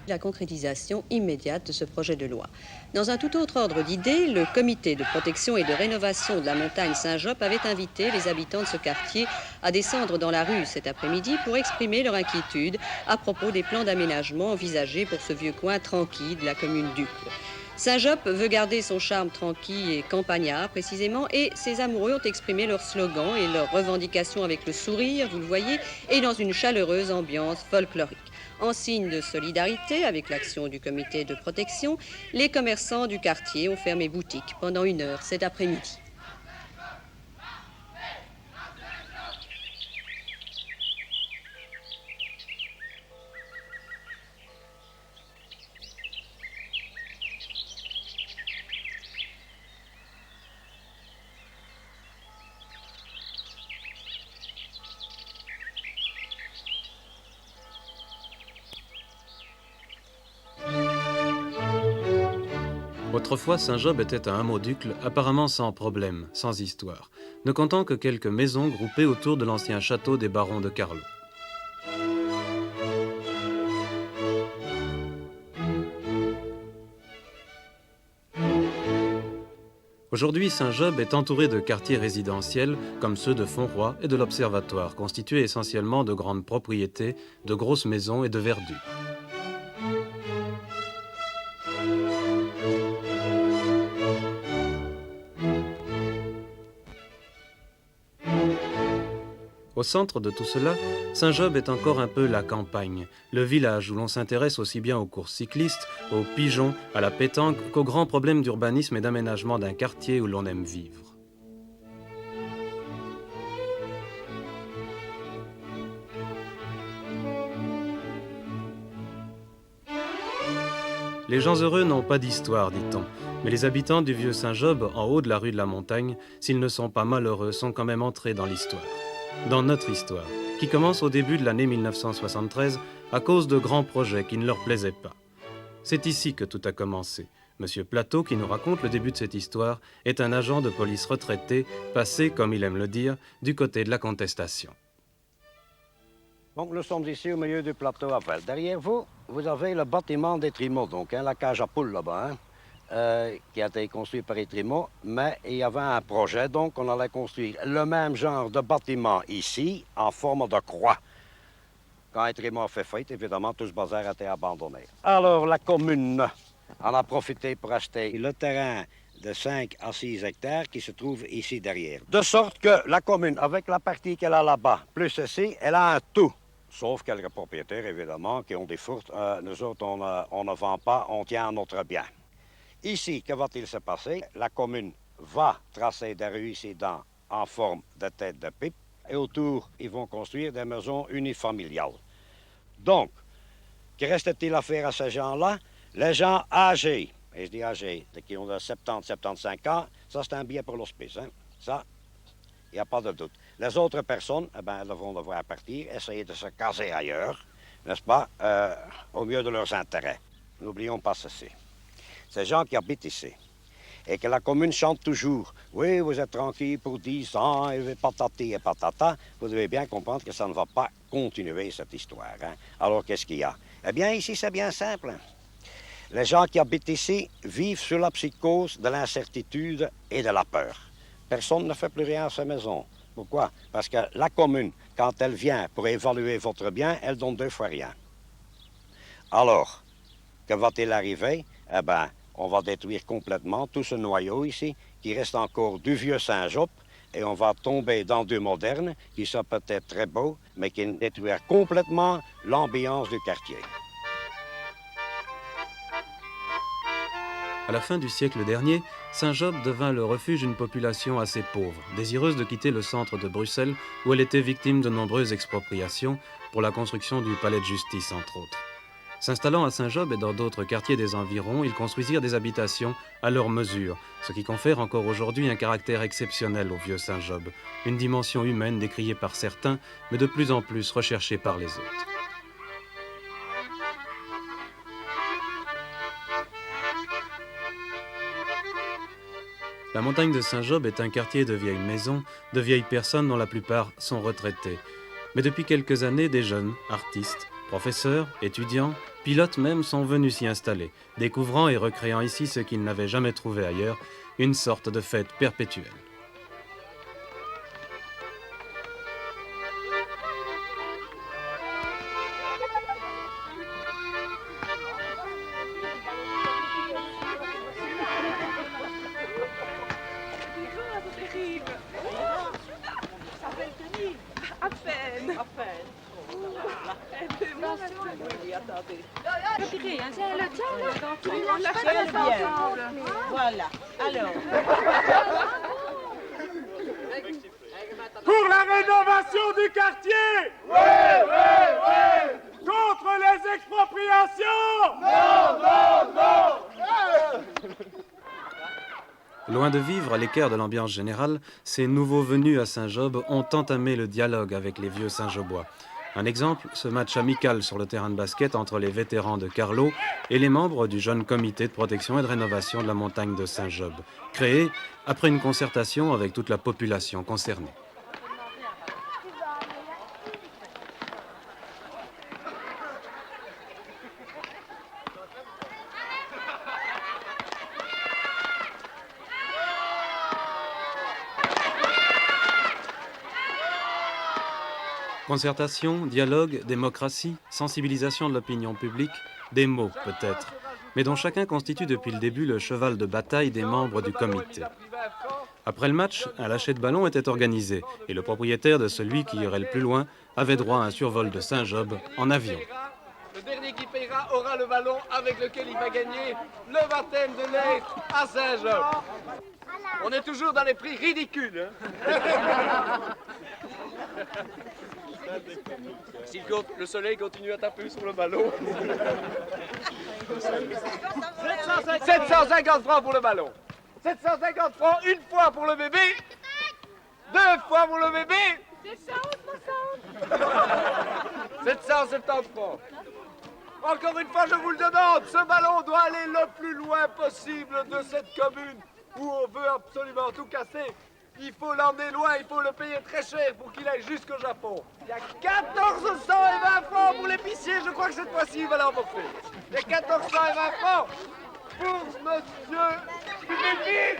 la concrétisation immédiate de ce projet de loi. Dans un tout autre ordre d'idées, le comité de protection et de rénovation de la montagne Saint-Job avait invité les habitants de ce quartier à descendre dans la rue cet après-midi pour exprimer leur inquiétude à propos des plans d'aménagement envisagés pour ce vieux coin tranquille de la commune d'Uccle. Saint-Job veut garder son charme tranquille et campagnard précisément, et ses amoureux ont exprimé leur slogan et leurs revendications avec le sourire, vous le voyez, et dans une chaleureuse ambiance folklorique. En signe de solidarité avec l'action du comité de protection, les commerçants du quartier ont fermé boutique pendant 1 heure cet après-midi. Autrefois, Saint-Job était un hameau d'Uccle, apparemment sans problème, sans histoire, ne comptant que quelques maisons groupées autour de l'ancien château des barons de Carlo. Aujourd'hui, Saint-Job est entouré de quartiers résidentiels comme ceux de Fontroy et de l'Observatoire, constitués essentiellement de grandes propriétés, de grosses maisons et de verdure. Au centre de tout cela, Saint-Job est encore un peu la campagne, le village où l'on s'intéresse aussi bien aux courses cyclistes, aux pigeons, à la pétanque, qu'aux grands problèmes d'urbanisme et d'aménagement d'un quartier où l'on aime vivre. Les gens heureux n'ont pas d'histoire, dit-on, mais les habitants du vieux Saint-Job, en haut de la rue de la Montagne, s'ils ne sont pas malheureux, sont quand même entrés dans l'histoire. Dans notre histoire, qui commence au début de l'année 1973 à cause de grands projets qui ne leur plaisaient pas. C'est ici que tout a commencé. Monsieur Plateau, qui nous raconte le début de cette histoire, est un agent de police retraité, passé, comme il aime le dire, du côté de la contestation. Donc nous sommes ici au milieu du plateau à Vel. Derrière vous, vous avez le bâtiment des Trimaux, donc la cage à poules là-bas, qui a été construit par les Trimaux, mais il y avait un projet, donc on allait construire le même genre de bâtiment ici, en forme de croix. Quand les Trimaux a fait faillite, évidemment, tout ce bazar a été abandonné. Alors la commune en a profité pour acheter le terrain de 5 à 6 hectares qui se trouve ici derrière. De sorte que la commune, avec la partie qu'elle a là-bas, plus ceci, elle a un tout. Sauf quelques propriétaires, évidemment, qui ont des fourtes. Nous autres, on ne vend pas, on tient à notre bien. Ici, que va-t-il se passer? La commune va tracer des rues ici en forme de tête de pipe. Et autour, ils vont construire des maisons unifamiliales. Donc, que reste-t-il à faire à ces gens-là? Les gens âgés, et je dis âgés, qui ont de 70, 75 ans, ça c'est un billet pour l'hospice. Hein? Ça, il n'y a pas de doute. Les autres personnes, eh ben, elles vont devoir partir, essayer de se caser ailleurs, n'est-ce pas, au mieux de leurs intérêts. N'oublions pas ceci. Ces gens qui habitent ici, et que la commune chante toujours, oui, vous êtes tranquille pour 10 ans, et patati et patata, vous devez bien comprendre que ça ne va pas continuer, cette histoire. Hein? Alors, qu'est-ce qu'il y a? Eh bien, ici, c'est bien simple. Les gens qui habitent ici vivent sous la psychose de l'incertitude et de la peur. Personne ne fait plus rien à sa maison. Pourquoi? Parce que la commune, quand elle vient pour évaluer votre bien, elle donne 2 fois rien. Alors, que va-t-il arriver? Eh bien, on va détruire complètement tout ce noyau ici, qui reste encore du vieux Saint-Job, et on va tomber dans du moderne, qui sont peut-être très beau, mais qui détruire complètement l'ambiance du quartier. À la fin du siècle dernier, Saint-Job devint le refuge d'une population assez pauvre, désireuse de quitter le centre de Bruxelles, où elle était victime de nombreuses expropriations pour la construction du palais de justice, entre autres. S'installant à Saint-Job et dans d'autres quartiers des environs, ils construisirent des habitations à leur mesure, ce qui confère encore aujourd'hui un caractère exceptionnel au vieux Saint-Job, une dimension humaine décriée par certains, mais de plus en plus recherchée par les autres. La montagne de Saint-Job est un quartier de vieilles maisons, de vieilles personnes dont la plupart sont retraitées. Mais depuis quelques années, des jeunes, artistes, Professeurs, étudiants, pilotes même sont venus s'y installer, découvrant et recréant ici ce qu'ils n'avaient jamais trouvé ailleurs, une sorte de fête perpétuelle. Voilà. Alors. Pour la rénovation du quartier. Oui, oui, oui. Contre les expropriations. Non, non, non. Loin de vivre à l'écart de l'ambiance générale, ces nouveaux venus à Saint-Job ont entamé le dialogue avec les vieux Saint-Jobois. Un exemple, ce match amical sur le terrain de basket entre les vétérans de Carlo et les membres du jeune comité de protection et de rénovation de la montagne de Saint-Job, créé après une concertation avec toute la population concernée. Concertation, dialogue, démocratie, sensibilisation de l'opinion publique, des mots peut-être, mais dont chacun constitue depuis le début le cheval de bataille des membres du comité. Après le match, un lâcher de ballon était organisé et le propriétaire de celui qui irait le plus loin avait droit à un survol de Saint-Job en avion. Le dernier qui payera aura le ballon avec lequel il va gagner le baptême de l'air à Saint-Job. On est toujours dans les prix ridicules. Hein. Le soleil continue à taper sur le ballon. 750 francs pour le ballon. 750 francs une fois pour le bébé. 2 fois pour le bébé. 770 francs. Encore une fois, je vous le demande, ce ballon doit aller le plus loin possible de cette commune où on veut absolument tout casser. Il faut l'emmener loin, il faut le payer très cher pour qu'il aille jusqu'au Japon. Il y a 1420 francs pour l'épicier, je crois que cette fois-ci il va l'emporter. Il y a 1420 francs pour monsieur Pipépip.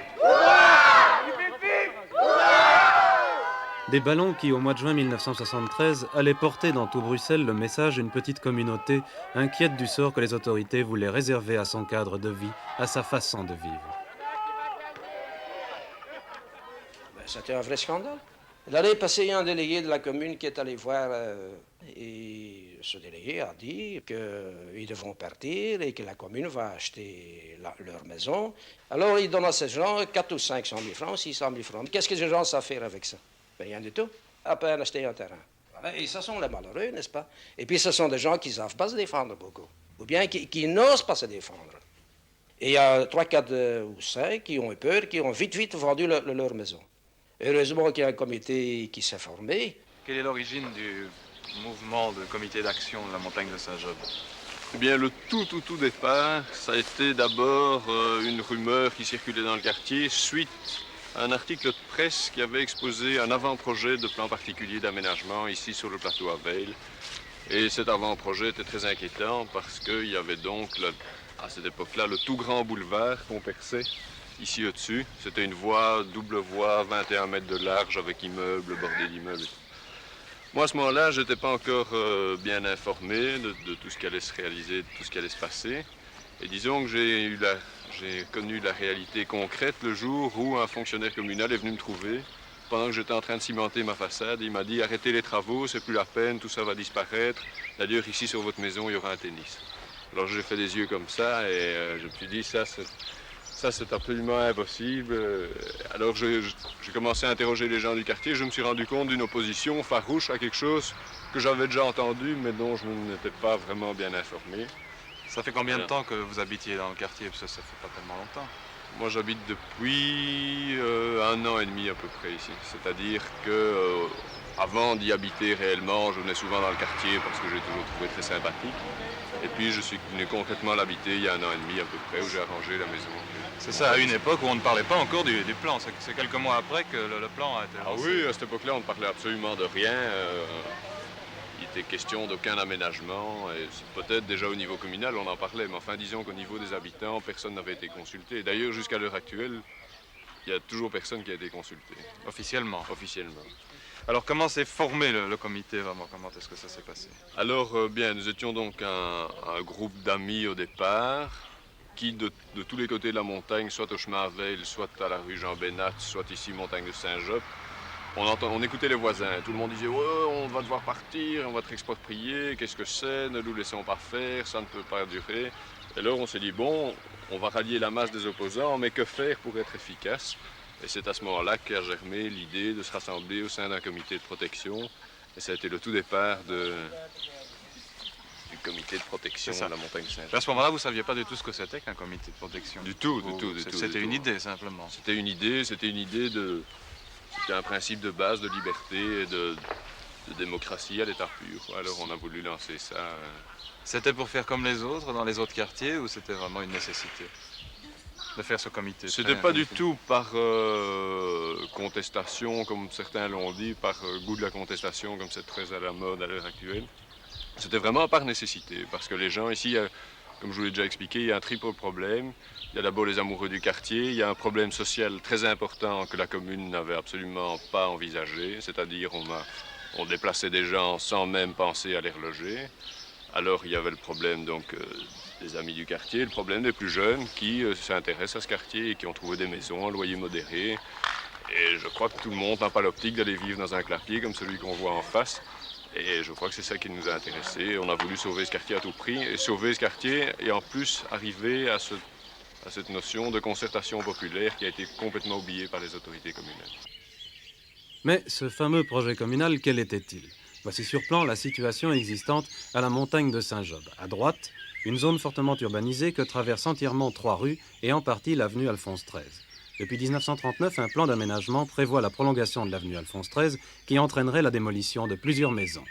Des ballons qui, au mois de juin 1973, allaient porter dans tout Bruxelles le message d'une petite communauté inquiète du sort que les autorités voulaient réserver à son cadre de vie, à sa façon de vivre. C'était un vrai scandale. L'année passée, il y a un délégué de la commune qui est allé voir et ce délégué a dit qu'ils devront partir et que la commune va acheter leur maison. Alors, il donne à ces gens 400 ou 500 000 francs, 600 000 francs. Qu'est-ce que ces gens savent faire avec ça? Ben, rien du tout. À peine acheter un terrain. Et ce sont les malheureux, n'est-ce pas? Et puis, ce sont des gens qui ne savent pas se défendre beaucoup. Ou bien qui n'osent pas se défendre. Et il y a 3, 4 ou 5 qui ont eu peur, qui ont vite vendu leur maison. Heureusement qu'il y a un comité qui s'est formé. Quelle est l'origine du mouvement de comité d'action de la montagne de Saint-Job? Eh bien, le tout départ, ça a été d'abord une rumeur qui circulait dans le quartier suite à un article de presse qui avait exposé un avant-projet de plan particulier d'aménagement ici sur le plateau à Veil. Et cet avant-projet était très inquiétant parce qu'il y avait donc, à cette époque-là, le tout grand boulevard qu'on perçait ici au-dessus. C'était une voie, double voie, 21 mètres de large avec immeubles, bordés d'immeubles. Moi, à ce moment-là, je n'étais pas encore bien informé de tout ce qui allait se réaliser, de tout ce qui allait se passer. Et disons que j'ai connu la réalité concrète le jour où un fonctionnaire communal est venu me trouver pendant que j'étais en train de cimenter ma façade. Il m'a dit « Arrêtez les travaux, c'est plus la peine, tout ça va disparaître. D'ailleurs, ici, sur votre maison, il y aura un tennis. » Alors, j'ai fait des yeux comme ça et je me suis dit « Ça, c'est absolument impossible. » Alors, j'ai commencé à interroger les gens du quartier. Je me suis rendu compte d'une opposition farouche à quelque chose que j'avais déjà entendu, mais dont je n'étais pas vraiment bien informé. Ça fait combien de temps que vous habitiez dans le quartier? Parce que ça fait pas tellement longtemps. Moi, j'habite depuis 1 an et demi à peu près ici. C'est-à-dire que avant d'y habiter réellement, je venais souvent dans le quartier parce que j'ai toujours trouvé très sympathique. Et puis, je suis venu concrètement l'habiter il y a 1 an et demi à peu près, où j'ai arrangé la maison. C'est ça, à une époque où on ne parlait pas encore du plan. C'est quelques mois après que le plan a été lancé. Ah oui, à cette époque-là, on ne parlait absolument de rien. Il été question d'aucun aménagement. Et peut-être déjà au niveau communal, on en parlait, mais enfin, disons qu'au niveau des habitants, personne n'avait été consulté. D'ailleurs, jusqu'à l'heure actuelle, il n'y a toujours personne qui a été consulté. Officiellement. Officiellement. Alors comment s'est formé le comité vraiment? Comment est-ce que ça s'est passé? Alors, bien, nous étions donc un groupe d'amis au départ, qui de tous les côtés de la montagne, soit au chemin à Veil, soit à la rue Jean Bénat, soit ici, montagne de Saint-Job, on écoutait les voisins. Tout le monde disait « Ouais, on va devoir partir, on va être exproprié, qu'est-ce que c'est? Ne nous laissons pas faire, ça ne peut pas durer. » Et alors on s'est dit « Bon, on va rallier la masse des opposants, mais que faire pour être efficace ?» Et c'est à ce moment-là qu'a germé l'idée de se rassembler au sein d'un comité de protection. Et ça a été le tout départ du comité de protection de la montagne Saint-Jean. À ce moment-là, vous ne saviez pas du tout ce que c'était qu'un comité de protection? Du tout. C'était une idée, simplement. C'était une idée de... C'était un principe de base de liberté et de démocratie à l'état pur. Alors on a voulu lancer ça. C'était pour faire comme les autres, dans les autres quartiers, ou c'était vraiment une nécessité de faire ce comité? C'était pas du tout par contestation, comme certains l'ont dit, par goût de la contestation, comme c'est très à la mode à l'heure actuelle. C'était vraiment par nécessité, parce que les gens ici, comme je vous l'ai déjà expliqué, il y a un triple problème. Il y a d'abord les amoureux du quartier, il y a un problème social très important que la commune n'avait absolument pas envisagé, c'est-à-dire on déplaçait des gens sans même penser à les reloger. Alors il y avait le problème donc des amis du quartier, le problème des plus jeunes qui s'intéressent à ce quartier et qui ont trouvé des maisons à loyer modéré. Et je crois que tout le monde n'a pas l'optique d'aller vivre dans un clapier comme celui qu'on voit en face. Et je crois que c'est ça qui nous a intéressés. On a voulu sauver ce quartier à tout prix, et sauver ce quartier, et en plus arriver à cette notion de concertation populaire qui a été complètement oubliée par les autorités communales. Mais ce fameux projet communal, quel était-il? Voici sur plan la situation existante à la montagne de Saint-Job. À droite, une zone fortement urbanisée que traversent entièrement 3 rues et en partie l'avenue Alphonse XIII. Depuis 1939, un plan d'aménagement prévoit la prolongation de l'avenue Alphonse XIII qui entraînerait la démolition de plusieurs maisons.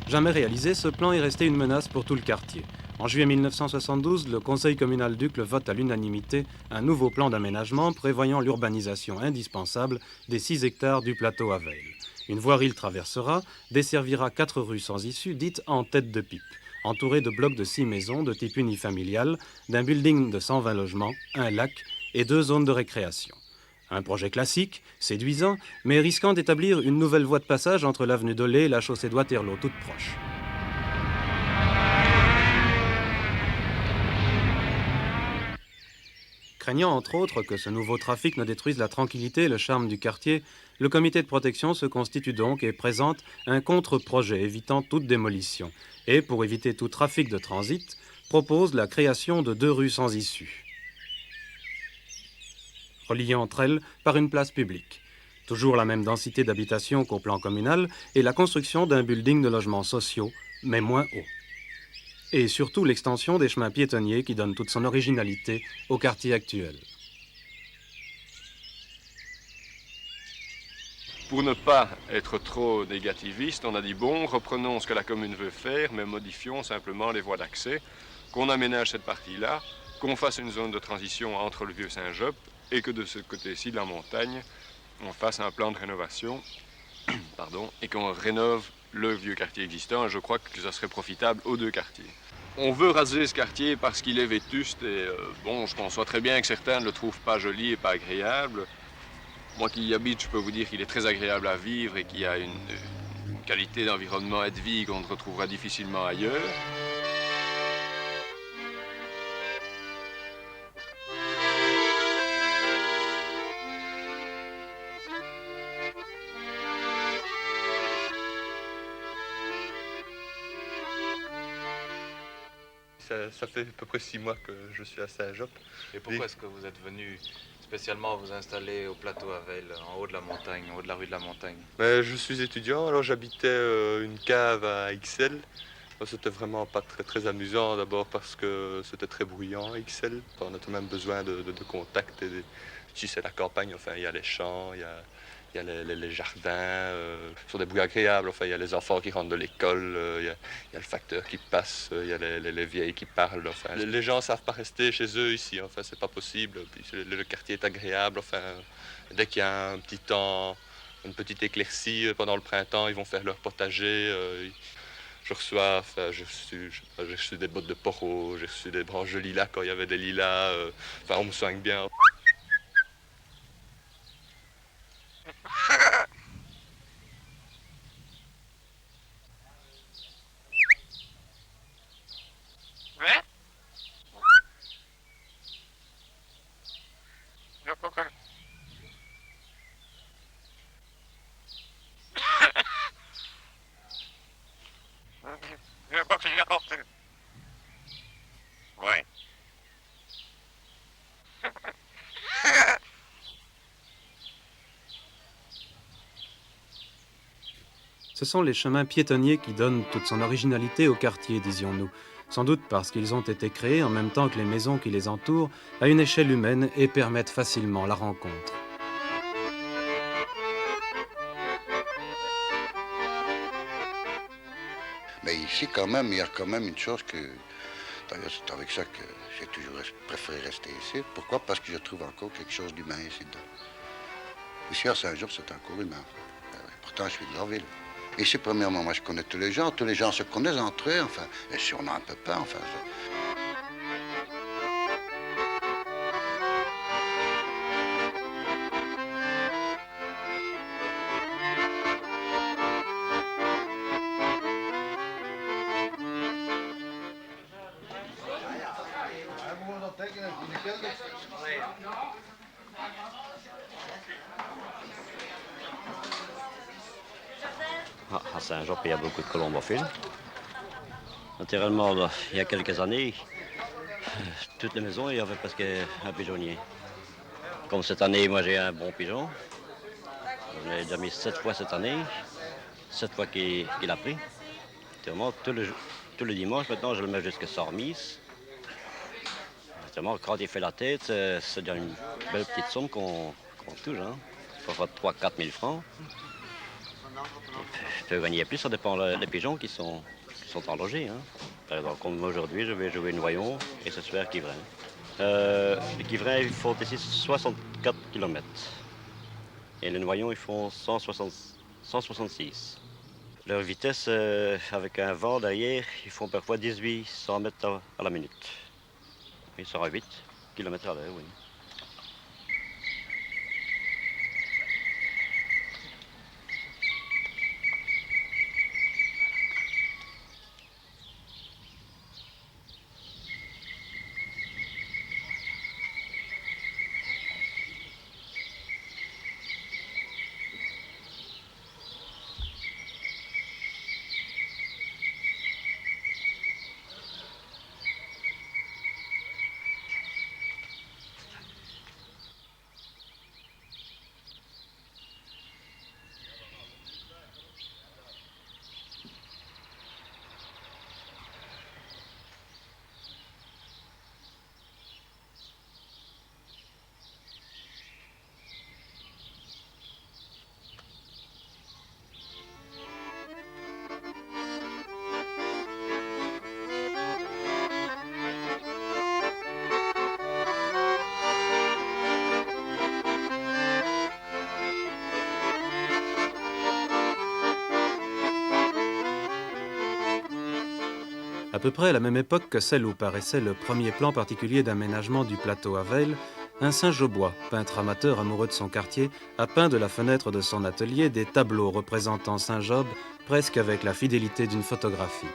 Jamais réalisé, ce plan est resté une menace pour tout le quartier. En juillet 1972, le conseil communal d'Uccle vote à l'unanimité un nouveau plan d'aménagement prévoyant l'urbanisation indispensable des 6 hectares du plateau à Veil. Une voirie le traversera, desservira 4 rues sans issue, dites en tête de pipe, entourées de blocs de 6 maisons de type unifamilial, d'un building de 120 logements, un lac et 2 zones de récréation. Un projet classique, séduisant, mais risquant d'établir une nouvelle voie de passage entre l'avenue Dolé et la chaussée de Waterloo, toute proche. Craignant entre autres que ce nouveau trafic ne détruise la tranquillité et le charme du quartier, le comité de protection se constitue donc et présente un contre-projet évitant toute démolition et, pour éviter tout trafic de transit, propose la création de 2 rues sans issue, reliées entre elles par une place publique. Toujours la même densité d'habitation qu'au plan communal et la construction d'un building de logements sociaux, mais moins haut. Et surtout l'extension des chemins piétonniers qui donnent toute son originalité au quartier actuel. Pour ne pas être trop négativiste, on a dit bon, reprenons ce que la commune veut faire, mais modifions simplement les voies d'accès, qu'on aménage cette partie-là, qu'on fasse une zone de transition entre le vieux Saint-Job et que de ce côté-ci de la montagne, on fasse un plan de rénovation et qu'on rénove le vieux quartier existant. Je crois que ça serait profitable aux 2 quartiers. On veut raser ce quartier parce qu'il est vétuste et bon, je conçois très bien que certains ne le trouvent pas joli et pas agréable. Moi qui y habite, je peux vous dire qu'il est très agréable à vivre et qu'il y a une qualité d'environnement et de vie qu'on ne retrouvera difficilement ailleurs. Ça fait à peu près 6 mois que je suis à Saint-Job. Et pourquoi est-ce que vous êtes venu spécialement vous installer au plateau à Veil, en haut de la montagne, en haut de la rue de la montagne? Je suis étudiant, alors j'habitais une cave à Ixelles. C'était vraiment pas très amusant, d'abord parce que c'était très bruyant à Ixelles. On a tout de même besoin de contact. Ici c'est la campagne, enfin il y a les champs, il y Il y a les jardins, ce sont des bruits agréables. Enfin, il y a les enfants qui rentrent de l'école, il y a le facteur qui passe, il y a les vieilles qui parlent. Enfin, les gens ne savent pas rester chez eux ici. Enfin, c'est pas possible. Puis, le quartier est agréable. Enfin, dès qu'il y a un petit temps, une petite éclaircie pendant le printemps, ils vont faire leur potager. Je reçois, enfin, j'ai reçu des bottes de poros, j'ai reçu des branches de lilas quand il y avait des lilas. Enfin, on me soigne bien. Ouais. Ce sont les chemins piétonniers qui donnent toute son originalité au quartier, disions-nous, sans doute parce qu'ils ont été créés en même temps que les maisons qui les entourent, à une échelle humaine et permettent facilement la rencontre. Mais ici, quand même, il y a quand même une chose que... D'ailleurs, c'est avec ça que j'ai toujours préféré rester ici. Pourquoi? Parce que je trouve encore quelque chose d'humain ici dedans. Ici, à Saint-Job, c'est encore humain. Pourtant, je suis de la ville. Ici, premièrement, moi, je connais tous les gens se connaissent entre eux, enfin. Et si on a un peu peur, enfin... À Saint-Job, il y a beaucoup de colombophiles. Naturellement, là, il y a quelques années, toutes les maisons, il y avait presque un pigeonnier. Comme cette année, moi j'ai un bon pigeon. J'en ai déjà mis 7 fois cette année, 7 fois qu'il a pris. Naturellement, tous les dimanches, maintenant, je le mets jusqu'à 100 remises. Naturellement, quand il fait la tête, c'est déjà une belle petite somme qu'on touche. Hein. Il faut faire 3 000 à 4 000 francs. Je peux gagner plus, ça dépend des pigeons qui sont enlogés. Hein. Par exemple, comme aujourd'hui, je vais jouer noyon et ce soir Quivrin. Les Quivrins, ils font ici 64 km. Et les noyons, ils font 166. Leur vitesse, avec un vent derrière, ils font parfois 1800 mètres à la minute. Ils sont à 8 km à l'heure, oui. À peu près à la même époque que celle où paraissait le premier plan particulier d'aménagement du plateau à Veil, un Saint-Jobois, peintre amateur amoureux de son quartier, a peint de la fenêtre de son atelier des tableaux représentant Saint-Job presque avec la fidélité d'une photographie.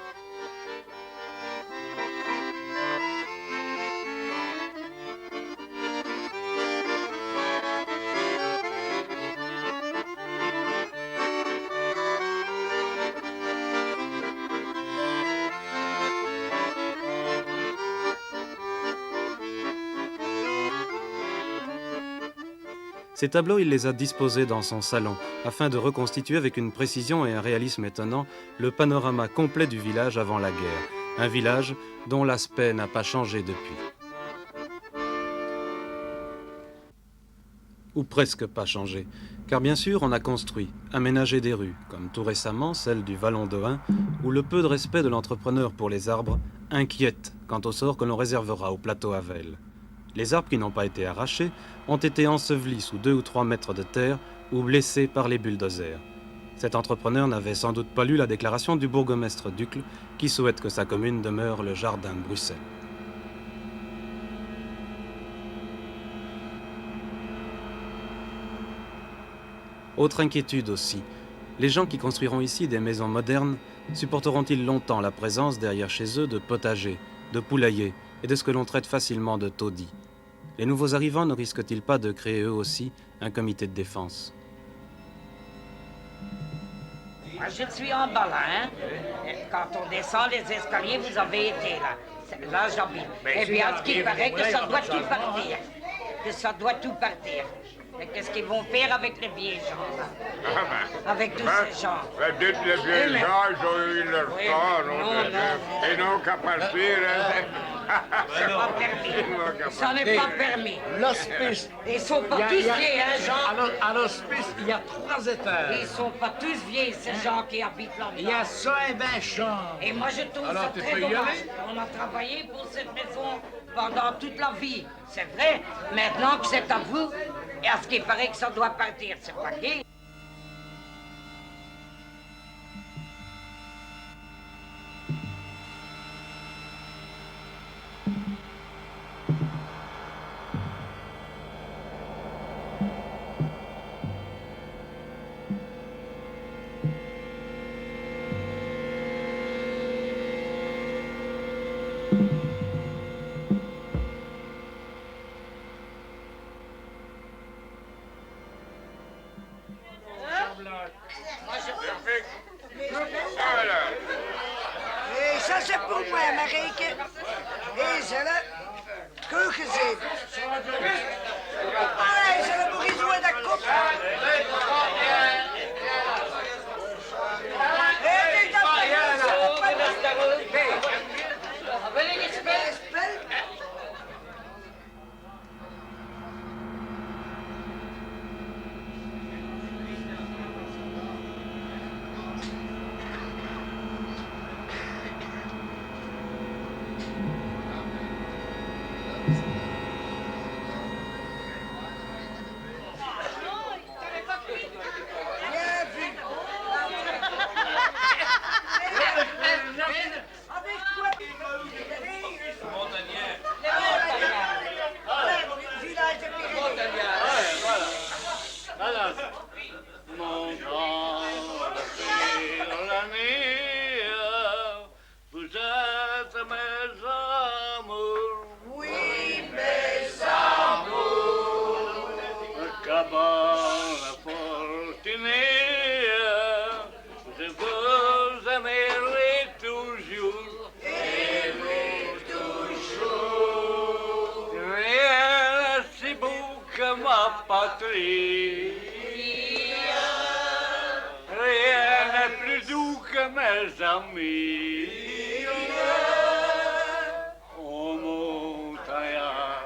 Ces tableaux, il les a disposés dans son salon, afin de reconstituer avec une précision et un réalisme étonnant le panorama complet du village avant la guerre. Un village dont l'aspect n'a pas changé depuis. ou presque pas changé, car bien sûr on a construit, aménagé des rues, comme tout récemment celle du Vallon de Hain, où le peu de respect de l'entrepreneur pour les arbres inquiète quant au sort que l'on réservera au plateau Havel. Les arbres qui n'ont pas été arrachés ont été ensevelis sous 2 ou 3 mètres de terre ou blessés par les bulldozers. Cet entrepreneur n'avait sans doute pas lu la déclaration du bourgmestre Ducle qui souhaite que sa commune demeure le jardin de Bruxelles. Autre inquiétude aussi, les gens qui construiront ici des maisons modernes supporteront-ils longtemps la présence derrière chez eux de potagers, de poulaillers et de ce que l'on traite facilement de taudis? Les nouveaux arrivants ne risquent-ils pas de créer eux aussi un comité de défense? Moi, je suis en bas, là, hein. Quand on descend les escaliers, vous avez été là. Là, j'habite. Eh bien, ce qui paraît que ça doit tout partir. Que ça doit tout partir. Mais qu'est-ce qu'ils vont faire avec les vieux gens, là? Avec tous ces gens? Dites les vieux gens, ils ont eu leur temps, et non qu'à partir. C'est pas permis. Ça n'est pas permis. L'hospice. Ils sont pas tous vieux, hein, Jean? À l'hospice, il y a 3 étages. Ils sont pas tous vieux, ces gens qui habitent là-dedans. Il y a 120 chambres. Et moi, je trouve ça très dommage. On a travaillé pour cette maison pendant toute la vie. C'est vrai. Maintenant que c'est à vous, et à ce qu'il paraît que ça doit partir, c'est pas gay. Et ça, c'est pour moi, Marieke. Et c'est là que gezien. Allee, ze hebben nog iets voor de kop. Rien n'est plus doux que mes amis. Oh montagnard,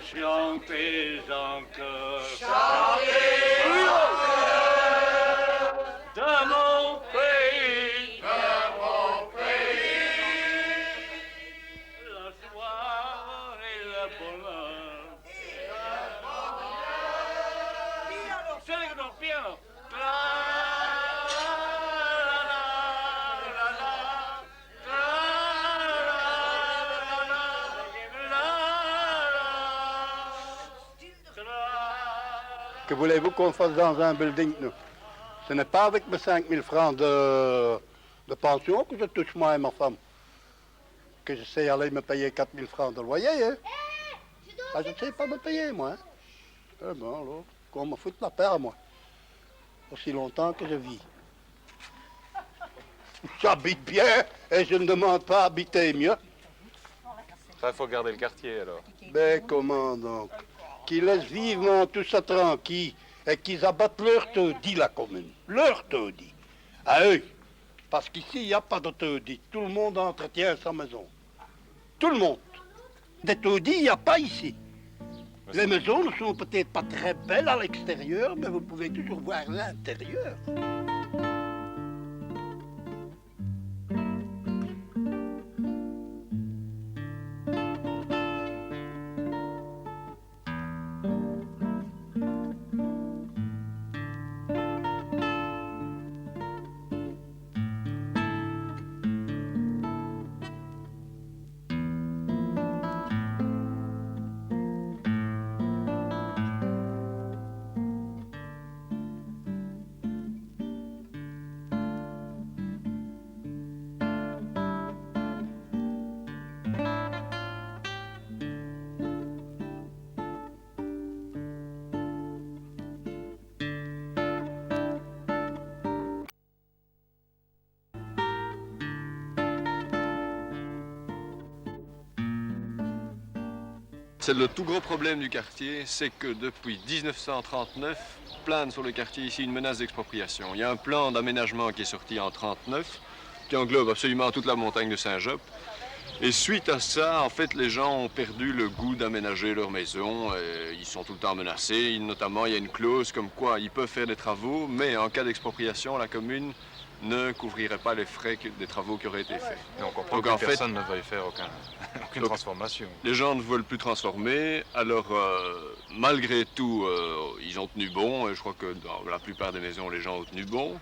chantez encore, de mon pays, la joie et le bonheur. Solo piano. Que voulez-vous qu'on fasse dans un building, nous? Ce n'est pas avec mes 5 000 francs de pension que je touche moi et ma femme. Que je sais aller me payer 4 000 francs de loyer, hein? Ah, je ne sais pas me payer, moi. Hein? Eh ben, alors, qu'on me foute la paix à moi. Aussi longtemps que je vis. J'habite bien et je ne demande pas à habiter mieux. Ça, il faut garder le quartier, alors. Ben, comment donc? Qu'ils laissent vivement tout ça tranquille et qu'ils abattent leur taudis, la commune. Leur taudis. À eux. Parce qu'ici, il n'y a pas de taudis. Tout le monde entretient sa maison. Tout le monde. Des taudis, il n'y a pas ici. Les maisons ne sont peut-être pas très belles à l'extérieur, mais vous pouvez toujours voir l'intérieur. C'est le tout gros problème du quartier, c'est que depuis 1939 plane sur le quartier ici une menace d'expropriation. Il y a un plan d'aménagement qui est sorti en 1939, qui englobe absolument toute la montagne de Saint-Job. Et suite à ça, en fait, les gens ont perdu le goût d'aménager leur maison. Ils sont tout le temps menacés. Notamment, il y a une clause comme quoi ils peuvent faire des travaux, mais en cas d'expropriation, la commune ne couvrirait pas les frais des travaux qui auraient été faits. Et on comprend que personne ne veuille faire aucune transformation. Les gens ne veulent plus transformer, alors malgré tout, ils ont tenu bon, et je crois que dans la plupart des maisons, les gens ont tenu bon.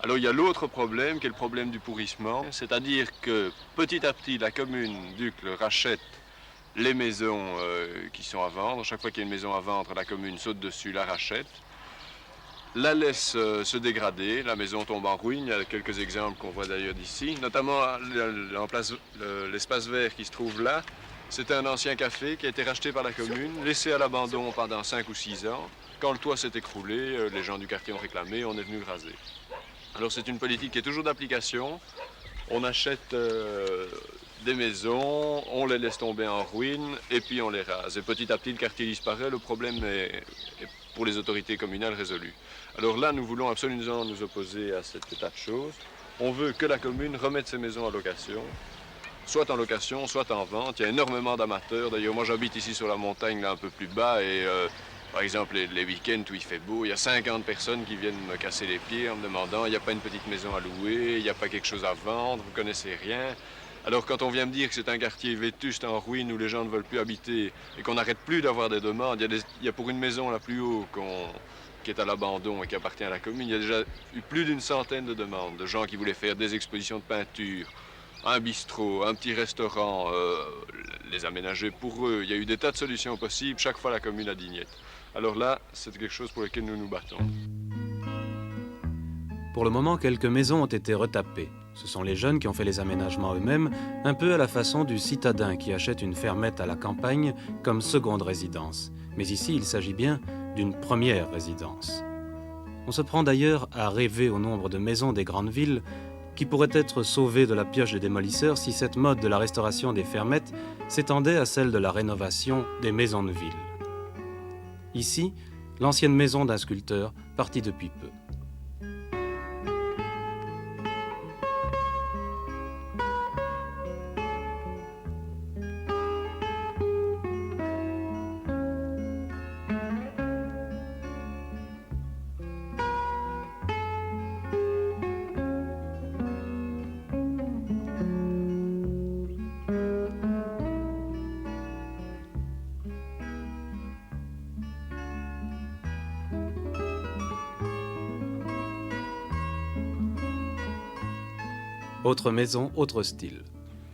Alors il y a l'autre problème, qui est le problème du pourrissement, c'est-à-dire que petit à petit, la commune d'Uccle rachète les maisons qui sont à vendre. Chaque fois qu'il y a une maison à vendre, la commune saute dessus, la rachète, la laisse se dégrader, la maison tombe en ruine. Il y a quelques exemples qu'on voit d'ailleurs d'ici, notamment l'espace vert qui se trouve là. C'était un ancien café qui a été racheté par la commune, laissé à l'abandon pendant 5 ou 6 ans. Quand le toit s'est écroulé, les gens du quartier ont réclamé, on est venu le raser. Alors c'est une politique qui est toujours d'application. On achète des maisons, on les laisse tomber en ruine et puis on les rase. Et petit à petit, le quartier disparaît, le problème est pour les autorités communales résolu. Alors là, nous voulons absolument nous opposer à cet état de choses. On veut que la commune remette ses maisons en location, soit en location, soit en vente. Il y a énormément d'amateurs. D'ailleurs, moi j'habite ici sur la montagne, là un peu plus bas, et par exemple, les week-ends où il fait beau, il y a 50 personnes qui viennent me casser les pieds en me demandant il n'y a pas une petite maison à louer, il n'y a pas quelque chose à vendre, vous ne connaissez rien. Alors quand on vient me dire que c'est un quartier vétuste en ruine où les gens ne veulent plus habiter et qu'on n'arrête plus d'avoir des demandes, il y a pour une maison la plus haut qui est à l'abandon et qui appartient à la commune, il y a déjà eu plus d'une centaine de demandes de gens qui voulaient faire des expositions de peinture, un bistrot, un petit restaurant, les aménager pour eux. Il y a eu des tas de solutions possibles, chaque fois la commune a dit niet. Alors là, c'est quelque chose pour lequel nous nous battons. Pour le moment, quelques maisons ont été retapées. Ce sont les jeunes qui ont fait les aménagements eux-mêmes, un peu à la façon du citadin qui achète une fermette à la campagne comme seconde résidence. Mais ici, il s'agit bien d'une première résidence. On se prend d'ailleurs à rêver au nombre de maisons des grandes villes qui pourraient être sauvées de la pioche des démolisseurs si cette mode de la restauration des fermettes s'étendait à celle de la rénovation des maisons de ville. Ici, l'ancienne maison d'un sculpteur parti depuis peu. Autre maison, autre style.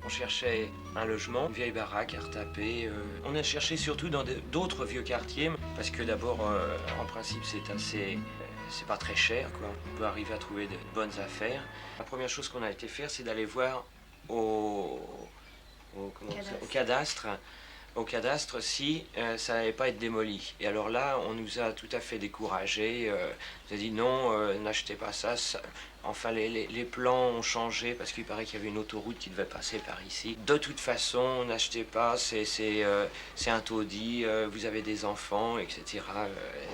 On cherchait un logement, une vieille baraque à retaper. On a cherché surtout dans d'autres vieux quartiers, parce que d'abord, en principe, c'est pas très cher, quoi. On peut arriver à trouver de bonnes affaires. La première chose qu'on a été faire, c'est d'aller voir au cadastre si ça n'allait pas être démoli. Et alors là, on nous a tout à fait découragés. On nous a dit non, n'achetez pas ça. Enfin, les plans ont changé parce qu'il paraît qu'il y avait une autoroute qui devait passer par ici. De toute façon, n'achetez pas, c'est un taudis, vous avez des enfants, etc.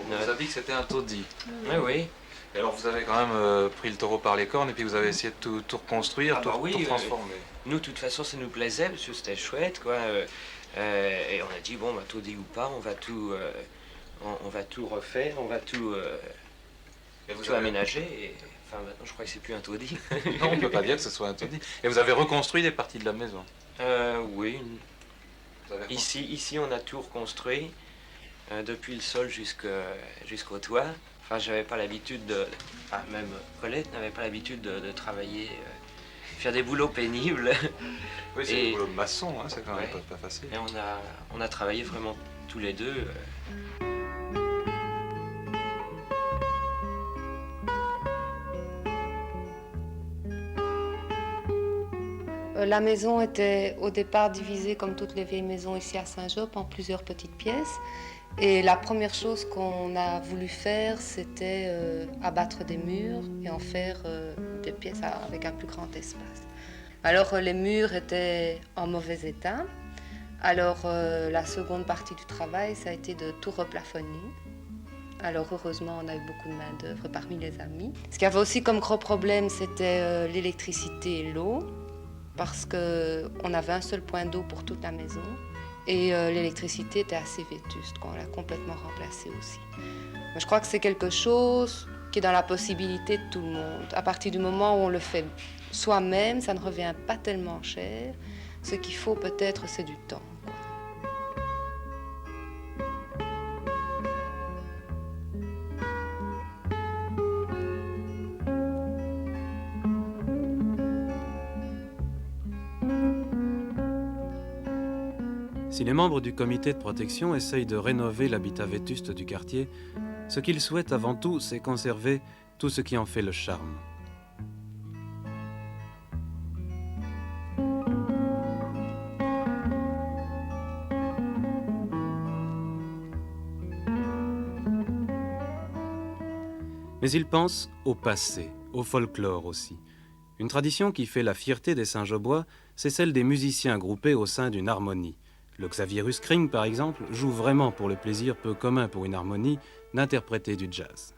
On vous a dit que c'était un taudis. Oui, oui. Et alors vous avez quand même pris le taureau par les cornes et puis vous avez essayé de tout reconstruire, tout transformer. Nous, de toute façon, ça nous plaisait parce que c'était chouette, quoi. Et on a dit, bon, bah, taudis ou pas, on va tout refaire, on va tout aménager. Et, enfin, maintenant, je crois que c'est plus un taudis. Non, on ne peut pas dire que ce soit un taudis. Et vous avez reconstruit des parties de la maison? Oui. Ici, on a tout reconstruit, depuis le sol jusqu'au toit. Enfin, j'avais pas l'habitude même Colette n'avait pas l'habitude de travailler, faire des boulots pénibles. Oui, c'est des boulots de maçon, hein, c'est quand même pas facile. Et on a travaillé vraiment tous les deux. La maison était au départ divisée, comme toutes les vieilles maisons ici à Saint-Job, en plusieurs petites pièces. Et la première chose qu'on a voulu faire, c'était abattre des murs et en faire des pièces avec un plus grand espace. Alors les murs étaient en mauvais état. Alors la seconde partie du travail, ça a été de tout replafonner. Alors heureusement, on a eu beaucoup de main-d'œuvre parmi les amis. Ce qu'il y avait aussi comme gros problème, c'était l'électricité et l'eau, parce qu'on avait un seul point d'eau pour toute la maison. Et l'électricité était assez vétuste, qu'on l'a complètement remplacée aussi. Mais je crois que c'est quelque chose qui est dans la possibilité de tout le monde. À partir du moment où on le fait soi-même, ça ne revient pas tellement cher. Ce qu'il faut peut-être, c'est du temps. Si les membres du comité de protection essayent de rénover l'habitat vétuste du quartier, ce qu'ils souhaitent avant tout, c'est conserver tout ce qui en fait le charme. Mais ils pensent au passé, au folklore aussi. Une tradition qui fait la fierté des Saint-Jobois, c'est celle des musiciens groupés au sein d'une harmonie. Le Xavierus Kring, par exemple, joue vraiment pour le plaisir peu commun pour une harmonie d'interpréter du jazz.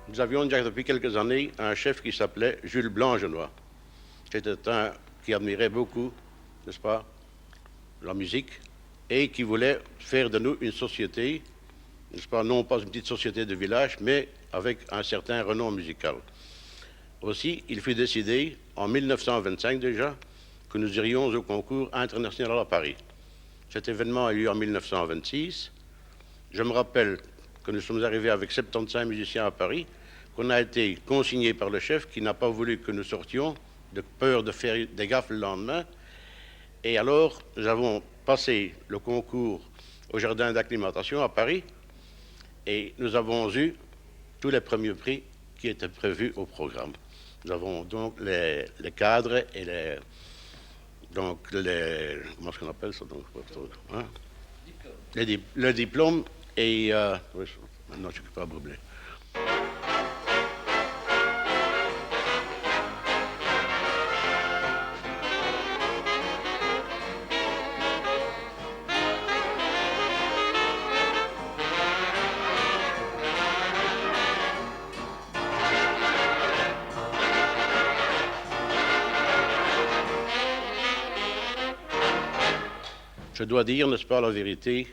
Nous avions déjà depuis quelques années un chef qui s'appelait Jules Blanc-Genois. C'était un qui admirait beaucoup, n'est-ce pas, la musique, et qui voulait faire de nous une société, n'est-ce pas, non pas une petite société de village, mais avec un certain renom musical. Aussi, il fut décidé, en 1925 déjà, que nous irions au concours international à Paris. Cet événement a eu lieu en 1926. Je me rappelle que nous sommes arrivés avec 75 musiciens à Paris, qu'on a été consignés par le chef qui n'a pas voulu que nous sortions, de peur de faire des gaffes le lendemain. Et alors, nous avons passé le concours au jardin d'acclimatation à Paris et nous avons eu tous les premiers prix qui étaient prévus au programme. Nous avons donc les cadres et les... Donc, les... Comment est-ce qu'on appelle ça donc, hein? Le diplôme et... oui, maintenant, je ne suis pas brûlé. Je dois dire, n'est-ce pas, la vérité,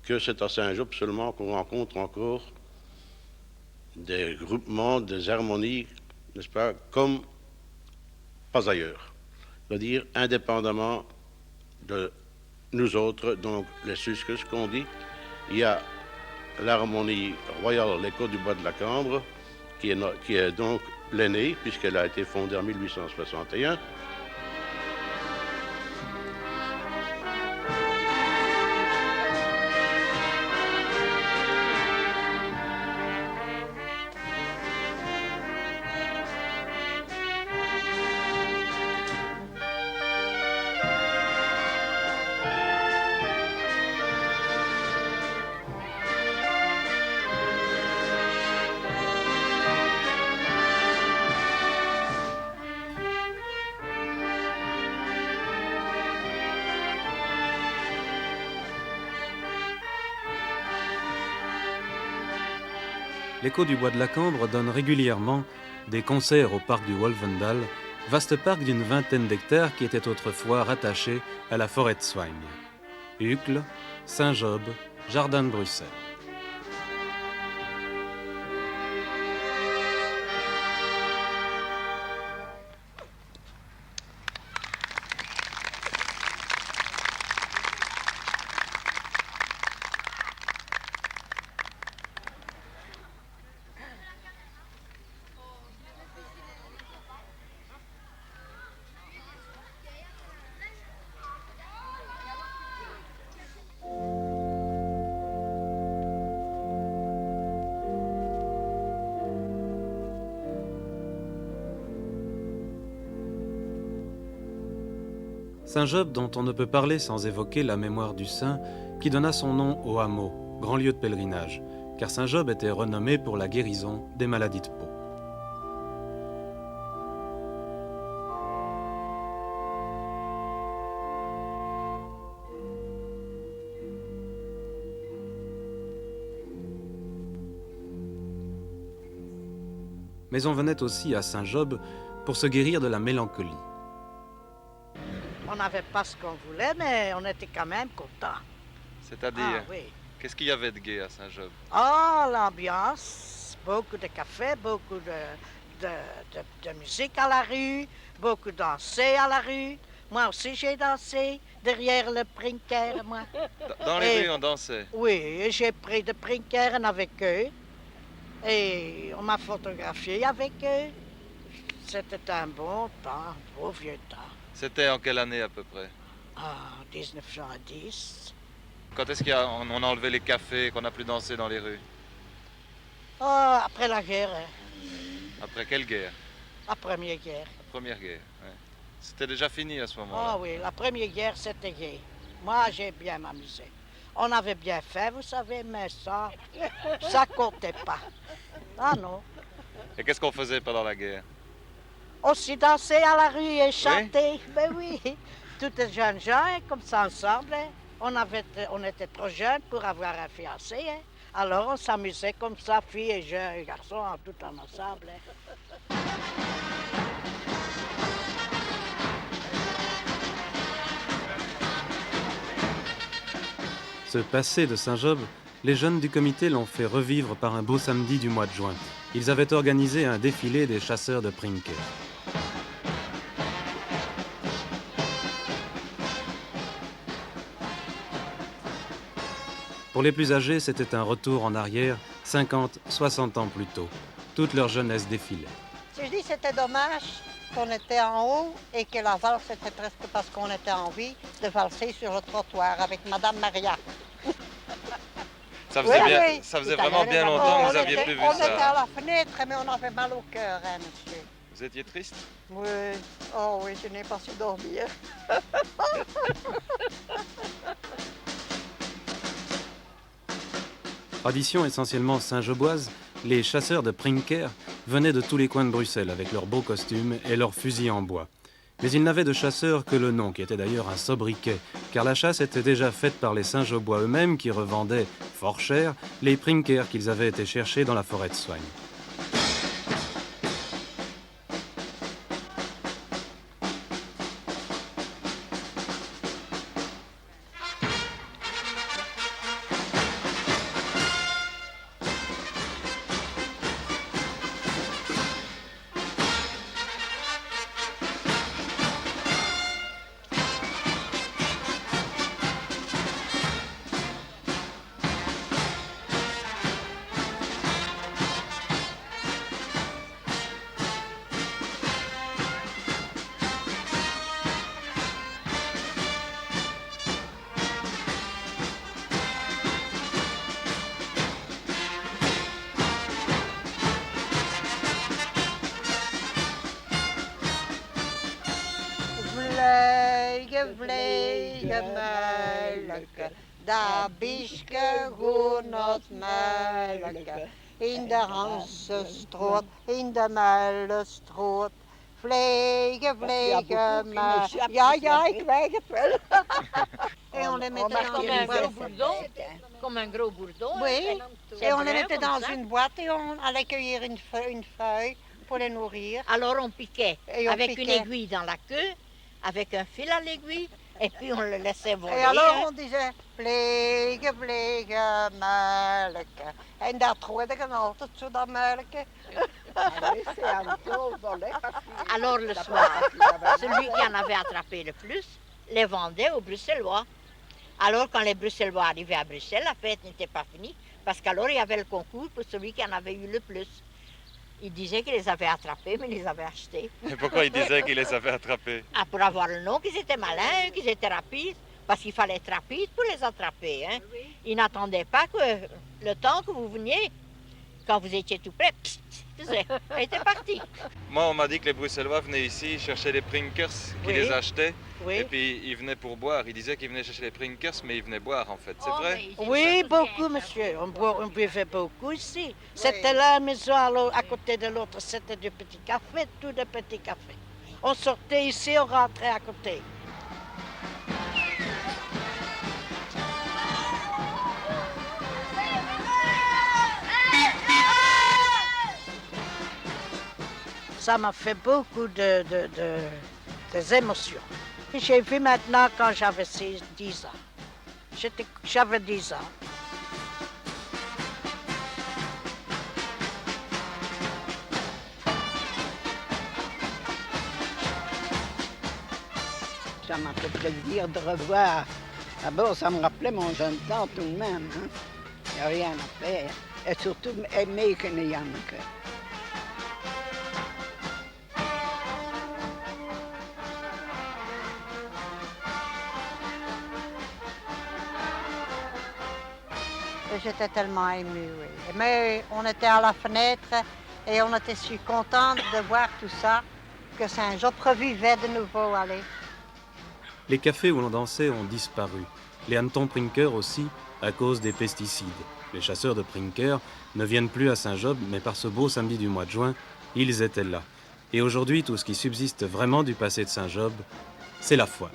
que c'est à Saint-Job seulement qu'on rencontre encore des groupements, des harmonies, n'est-ce pas, comme pas ailleurs. C'est-à-dire indépendamment de nous autres, donc les Susques qu'on dit, il y a l'harmonie royale, l'écho du bois de la Cambre, qui est donc l'aînée, puisqu'elle a été fondée en 1861. L'écho du bois de la Cambre donne régulièrement des concerts au parc du Wolfendal, vaste parc d'une vingtaine d'hectares qui était autrefois rattaché à la forêt de Soigne. Uccle, Saint-Job, Jardin de Bruxelles. Saint-Job dont on ne peut parler sans évoquer la mémoire du saint qui donna son nom au hameau, grand lieu de pèlerinage, car Saint-Job était renommé pour la guérison des maladies de peau. Mais on venait aussi à Saint-Job pour se guérir de la mélancolie. On n'avait pas ce qu'on voulait, mais on était quand même contents. C'est-à-dire, oui. Qu'est-ce qu'il y avait de gai à Saint-Job? Oh, l'ambiance, beaucoup de café, beaucoup de musique à la rue, beaucoup dansé à la rue. Moi aussi, j'ai dansé derrière le Prinker, moi. Dans les rues, on dansait? Oui, j'ai pris de Prinker avec eux et on m'a photographié avec eux. C'était un bon temps, un beau vieux temps. C'était en quelle année à peu près? En 1910. Quand est-ce qu'on a enlevé les cafés, qu'on n'a plus dansé dans les rues? Oh, après la guerre. Après quelle guerre? La première guerre. La première guerre, ouais. C'était déjà fini à ce moment-là? Ah oui, la première guerre, c'était gai. Moi, j'ai bien m'amusé. On avait bien fait, vous savez, mais ça comptait pas. Ah non. Et qu'est-ce qu'on faisait pendant la guerre? Aussi danser à la rue et chanter. Oui? Ben oui, tous les jeunes gens, comme ça ensemble. On était trop jeunes pour avoir un fiancé. Hein. Alors on s'amusait comme ça, filles et jeunes garçons, tout en ensemble. Hein. Ce passé de Saint-Job, les jeunes du comité l'ont fait revivre par un beau samedi du mois de juin. Ils avaient organisé un défilé des chasseurs de Prinker. Pour les plus âgés, c'était un retour en arrière, 50, 60 ans plus tôt. Toute leur jeunesse défilait. Je dis c'était dommage qu'on était en haut et que la valse était presque parce qu'on était en vie de valser sur le trottoir avec Madame Maria. Ça faisait vraiment bien longtemps que vous aviez plus vu ça. On était à la fenêtre, mais on avait mal au cœur, hein, monsieur. Vous étiez triste? Oui. Oh oui, je n'ai pas su dormir. Tradition essentiellement saint-joboise, les chasseurs de Prinker venaient de tous les coins de Bruxelles avec leurs beaux costumes et leurs fusils en bois. Mais ils n'avaient de chasseurs que le nom, qui était d'ailleurs un sobriquet, car la chasse était déjà faite par les Saint-Jobois eux-mêmes qui revendaient, fort cher, les Prinker qu'ils avaient été chercher dans la forêt de Soigne. vleegemelke, daar bischke goenot melke. In de Hansenstroot, in de Muilenstroot. Vliegen, vliegen, maar... Ja, ik weet het wel. Et on les mettait dans une boîte. Comme un gros bourdon. Oui, et on les mettait dans une boîte et on allait cueillir une feuille pour les nourrir. Alors on piquait Et on avec une piquait. aiguille dans la queue, avec un fil à l'aiguille, et puis on le laissait voler. Et alors on disait, vliegen, vliegen, melke. En daar gooide ik altijd zo dat melke. Alors le soir, celui qui en avait attrapé le plus les vendait aux Bruxellois. Alors quand les Bruxellois arrivaient à Bruxelles, la fête n'était pas finie, parce qu'alors il y avait le concours pour celui qui en avait eu le plus. Ils disaient qu'ils les avaient attrapés, mais ils les avaient achetés. Et pourquoi il disait qu'il les avait attrapés? Ah, pour avoir le nom, qu'ils étaient malins, qu'ils étaient rapides, parce qu'il fallait être rapide pour les attraper. Hein. Ils n'attendaient pas que le temps que vous veniez, quand vous étiez tout près, pssst, ils étaient partis. Moi, on m'a dit que les Bruxellois venaient ici chercher les prinkers, qui Oui. les achetaient, Oui. et puis ils venaient pour boire. Ils disaient qu'ils venaient chercher les prinkers, mais ils venaient boire en fait. C'est vrai? Oui, beaucoup, monsieur. On buvait beaucoup ici. C'était la maison à côté de l'autre, c'était du petit café, tout de petits cafés. On sortait ici, on rentrait à côté. Ça m'a fait beaucoup des émotions. J'ai vu maintenant quand j'avais 10 ans. J'avais 10 ans. Ça m'a fait plaisir de revoir. D'abord, ça me rappelait mon jeune temps tout de même. Hein? Il n'y a rien à faire. Et surtout aimer qu'il n'y en a que. J'étais tellement émue, oui. Mais on était à la fenêtre et on était si contente de voir tout ça, que Saint-Job revivait de nouveau, allez. Les cafés où l'on dansait ont disparu. Les hannetons Prinker aussi, à cause des pesticides. Les chasseurs de Prinker ne viennent plus à Saint-Job, mais par ce beau samedi du mois de juin, ils étaient là. Et aujourd'hui, tout ce qui subsiste vraiment du passé de Saint-Job, c'est la foire.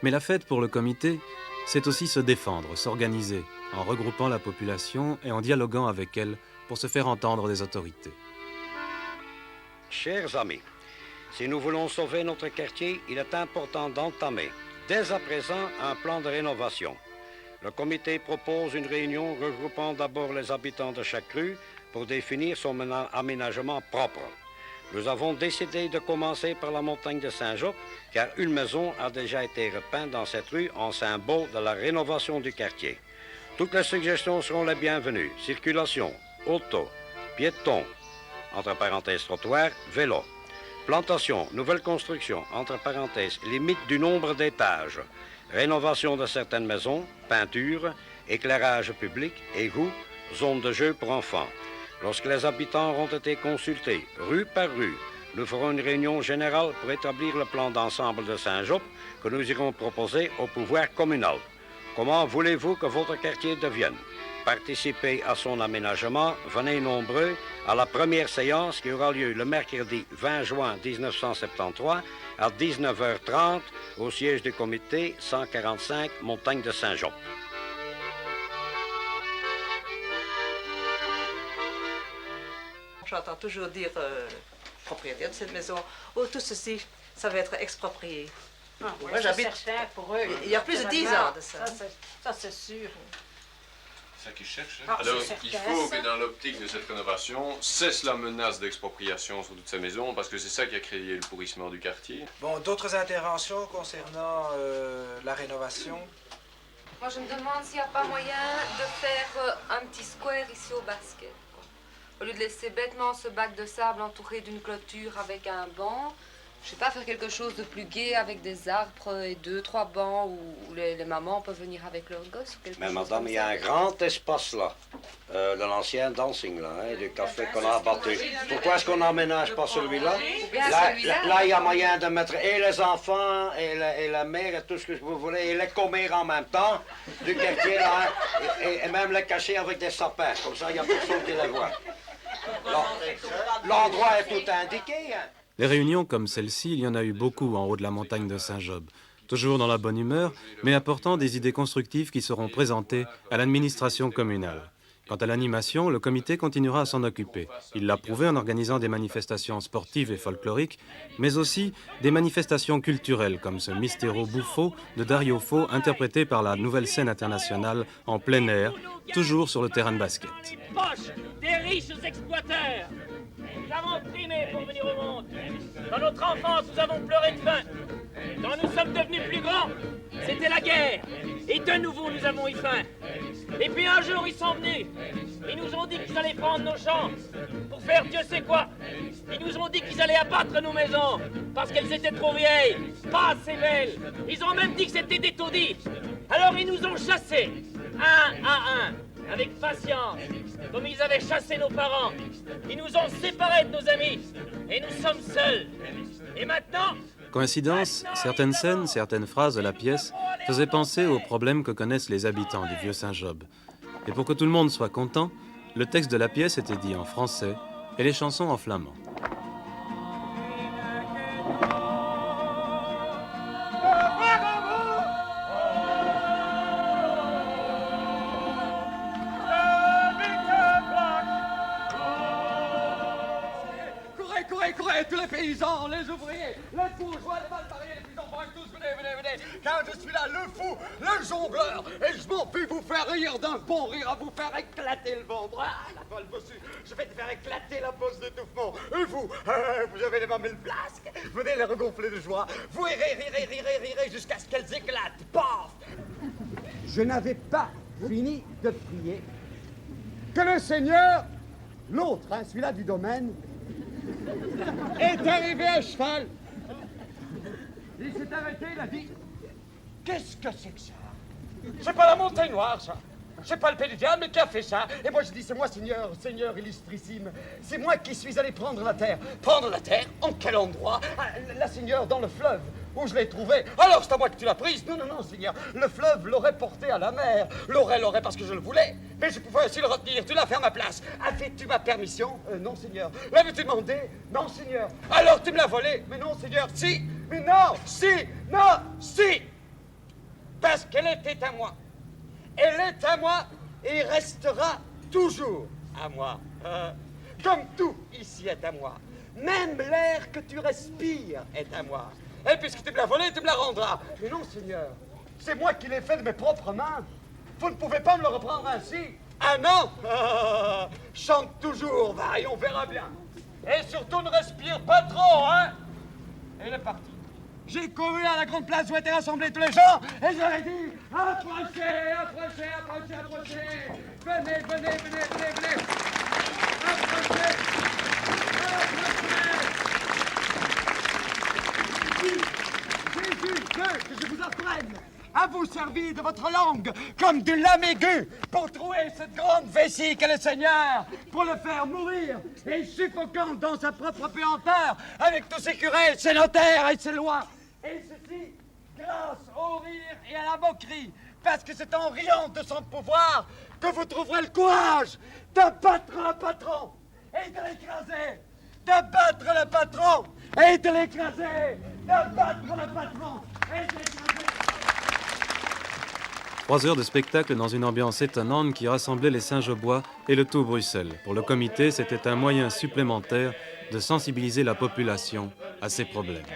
Mais la fête pour le comité, c'est aussi se défendre, s'organiser, en regroupant la population et en dialoguant avec elle pour se faire entendre des autorités. Chers amis, si nous voulons sauver notre quartier, il est important d'entamer dès à présent un plan de rénovation. Le comité propose une réunion regroupant d'abord les habitants de chaque rue pour définir son aménagement propre. Nous avons décidé de commencer par la montagne de Saint-Job, car une maison a déjà été repeinte dans cette rue en symbole de la rénovation du quartier. Toutes les suggestions seront les bienvenues. Circulation, auto, piétons, entre parenthèses trottoir, vélo. Plantation, nouvelle construction, entre parenthèses, limite du nombre d'étages. Rénovation de certaines maisons, peinture, éclairage public, égouts, zone de jeu pour enfants. Lorsque les habitants auront été consultés, rue par rue, nous ferons une réunion générale pour établir le plan d'ensemble de Saint-Job que nous irons proposer au pouvoir communal. Comment voulez-vous que votre quartier devienne? Participez à son aménagement, venez nombreux à la première séance qui aura lieu le mercredi 20 juin 1973 à 19h30 au siège du comité 145 Montagne de Saint-Job. J'entends toujours dire propriétaire de cette maison, oh tout ceci, ça va être exproprié. Moi, j'habite. Pour eux. Il y a plus de 10 ans de ça. Ça, c'est sûr. C'est ça qu'ils cherchent. Ah, Alors, c'est il certain, faut ça. que dans l'optique de cette rénovation, cesse la menace d'expropriation sur toutes ces maisons, parce que c'est ça qui a créé le pourrissement du quartier. Bon, d'autres interventions concernant la rénovation? Moi, je me demande s'il n'y a pas moyen de faire un petit square ici au basket, quoi. Au lieu de laisser bêtement ce bac de sable entouré d'une clôture avec un banc, je sais pas, faire quelque chose de plus gai avec des arbres et 2-3 bancs où les mamans peuvent venir avec leurs gosses. Mais madame, il y a un grand espace là, de l'ancien dancing là, hein, du café qu'on a abattu. Pourquoi est-ce qu'on n'emménage pas celui-là? Là, il y a moyen de mettre et les enfants, et la mère, et tout ce que vous voulez, et les commères en même temps, du quartier là, hein, et même les cacher avec des sapins, comme ça il n'y a personne qui les voit. L'endroit est tout indiqué, hein. Les réunions comme celle-ci, il y en a eu beaucoup en haut de la montagne de Saint-Job. Toujours dans la bonne humeur, mais apportant des idées constructives qui seront présentées à l'administration communale. Quant à l'animation, le comité continuera à s'en occuper. Il l'a prouvé en organisant des manifestations sportives et folkloriques, mais aussi des manifestations culturelles comme ce Mistero Buffo de Dario Fo, interprété par la nouvelle scène internationale en plein air, toujours sur le terrain de basket. Poche des riches exploiteurs. Nous avons primé pour venir au monde. Dans notre enfance, nous avons pleuré de faim. Quand nous sommes devenus plus grands, c'était la guerre. Et de nouveau, nous avons eu faim. Et puis un jour, ils sont venus. Ils nous ont dit qu'ils allaient prendre nos champs pour faire Dieu sait quoi. Ils nous ont dit qu'ils allaient abattre nos maisons parce qu'elles étaient trop vieilles, pas assez belles. Ils ont même dit que c'était des taudis. Alors ils nous ont chassés, un à un. Avec patience, comme ils avaient chassé nos parents. Ils nous ont séparés de nos amis. Et nous sommes seuls. Et maintenant... Coïncidence, certaines scènes, certaines phrases de la pièce faisaient penser aux problèmes que connaissent les habitants du vieux Saint-Job. Et pour que tout le monde soit content, le texte de la pièce était dit en français et les chansons en flamand. Courez, tous les paysans, les ouvriers, les bourgeois, les malpariés, les petits enfants, et tous, venez, car je suis là, le fou, le jongleur, et je m'en puis vous faire rire d'un bon rire, à vous faire éclater le ventre. Ah, la folle bossue, je vais te faire éclater la bosse d'étouffement. Et vous, vous avez les mamelles flasques, venez les regonfler de joie, vous rirez jusqu'à ce qu'elles éclatent, paf. Je n'avais pas fini de prier que le Seigneur, l'autre, hein, celui-là du domaine, est arrivé à cheval. Il s'est arrêté, il a dit: qu'est-ce que c'est que ça? C'est pas la montagne noire, ça. C'est pas le pays du diable qui a fait ça. Et moi je dis: c'est moi, Seigneur illustrissime. C'est moi qui suis allé prendre la terre. Prendre la terre? En quel endroit? La Seigneur, dans le fleuve où je l'ai trouvée. Alors c'est à moi que tu l'as prise? Non, Seigneur. Le fleuve l'aurait porté à la mer. L'aurait parce que je le voulais. Mais je pouvais aussi le retenir. Tu l'as fait à ma place. Avais-tu ma permission? Non, Seigneur. L'avais-tu demandé? Non, Seigneur. Alors tu me l'as volée? Mais non, Seigneur. Si. Mais non. Si. Parce qu'elle était à moi. Elle est à moi et restera toujours à moi. Comme tout ici est à moi. Même l'air que tu respires est à moi. Et puisque tu me l'as volé, tu me la rendras. Mais non, Seigneur, c'est moi qui l'ai fait de mes propres mains. Vous ne pouvez pas me le reprendre ainsi. Ah non. Chante toujours, va, et on verra bien. Et surtout, ne respire pas trop, hein. Et il est parti. J'ai couru à la grande place où étaient rassemblés tous les gens et je leur ai dit: approchez. Venez. Approchez. Jésus veut que je vous apprenne à vous servir de votre langue comme de lame aiguë pour trouver cette grande vessie qu'est le Seigneur, pour le faire mourir et suffocant dans sa propre puanteur avec tous ses curés, ses notaires et ses lois. Et ceci grâce au rire et à la moquerie, parce que c'est en riant de son pouvoir que vous trouverez le courage de battre le patron et de l'écraser, de battre le patron et de l'écraser, de battre le patron et de l'écraser. 3 heures de spectacle dans une ambiance étonnante qui rassemblait les Saint-Jobois et le tout Bruxelles. Pour le comité, c'était un moyen supplémentaire de sensibiliser la population à ces problèmes.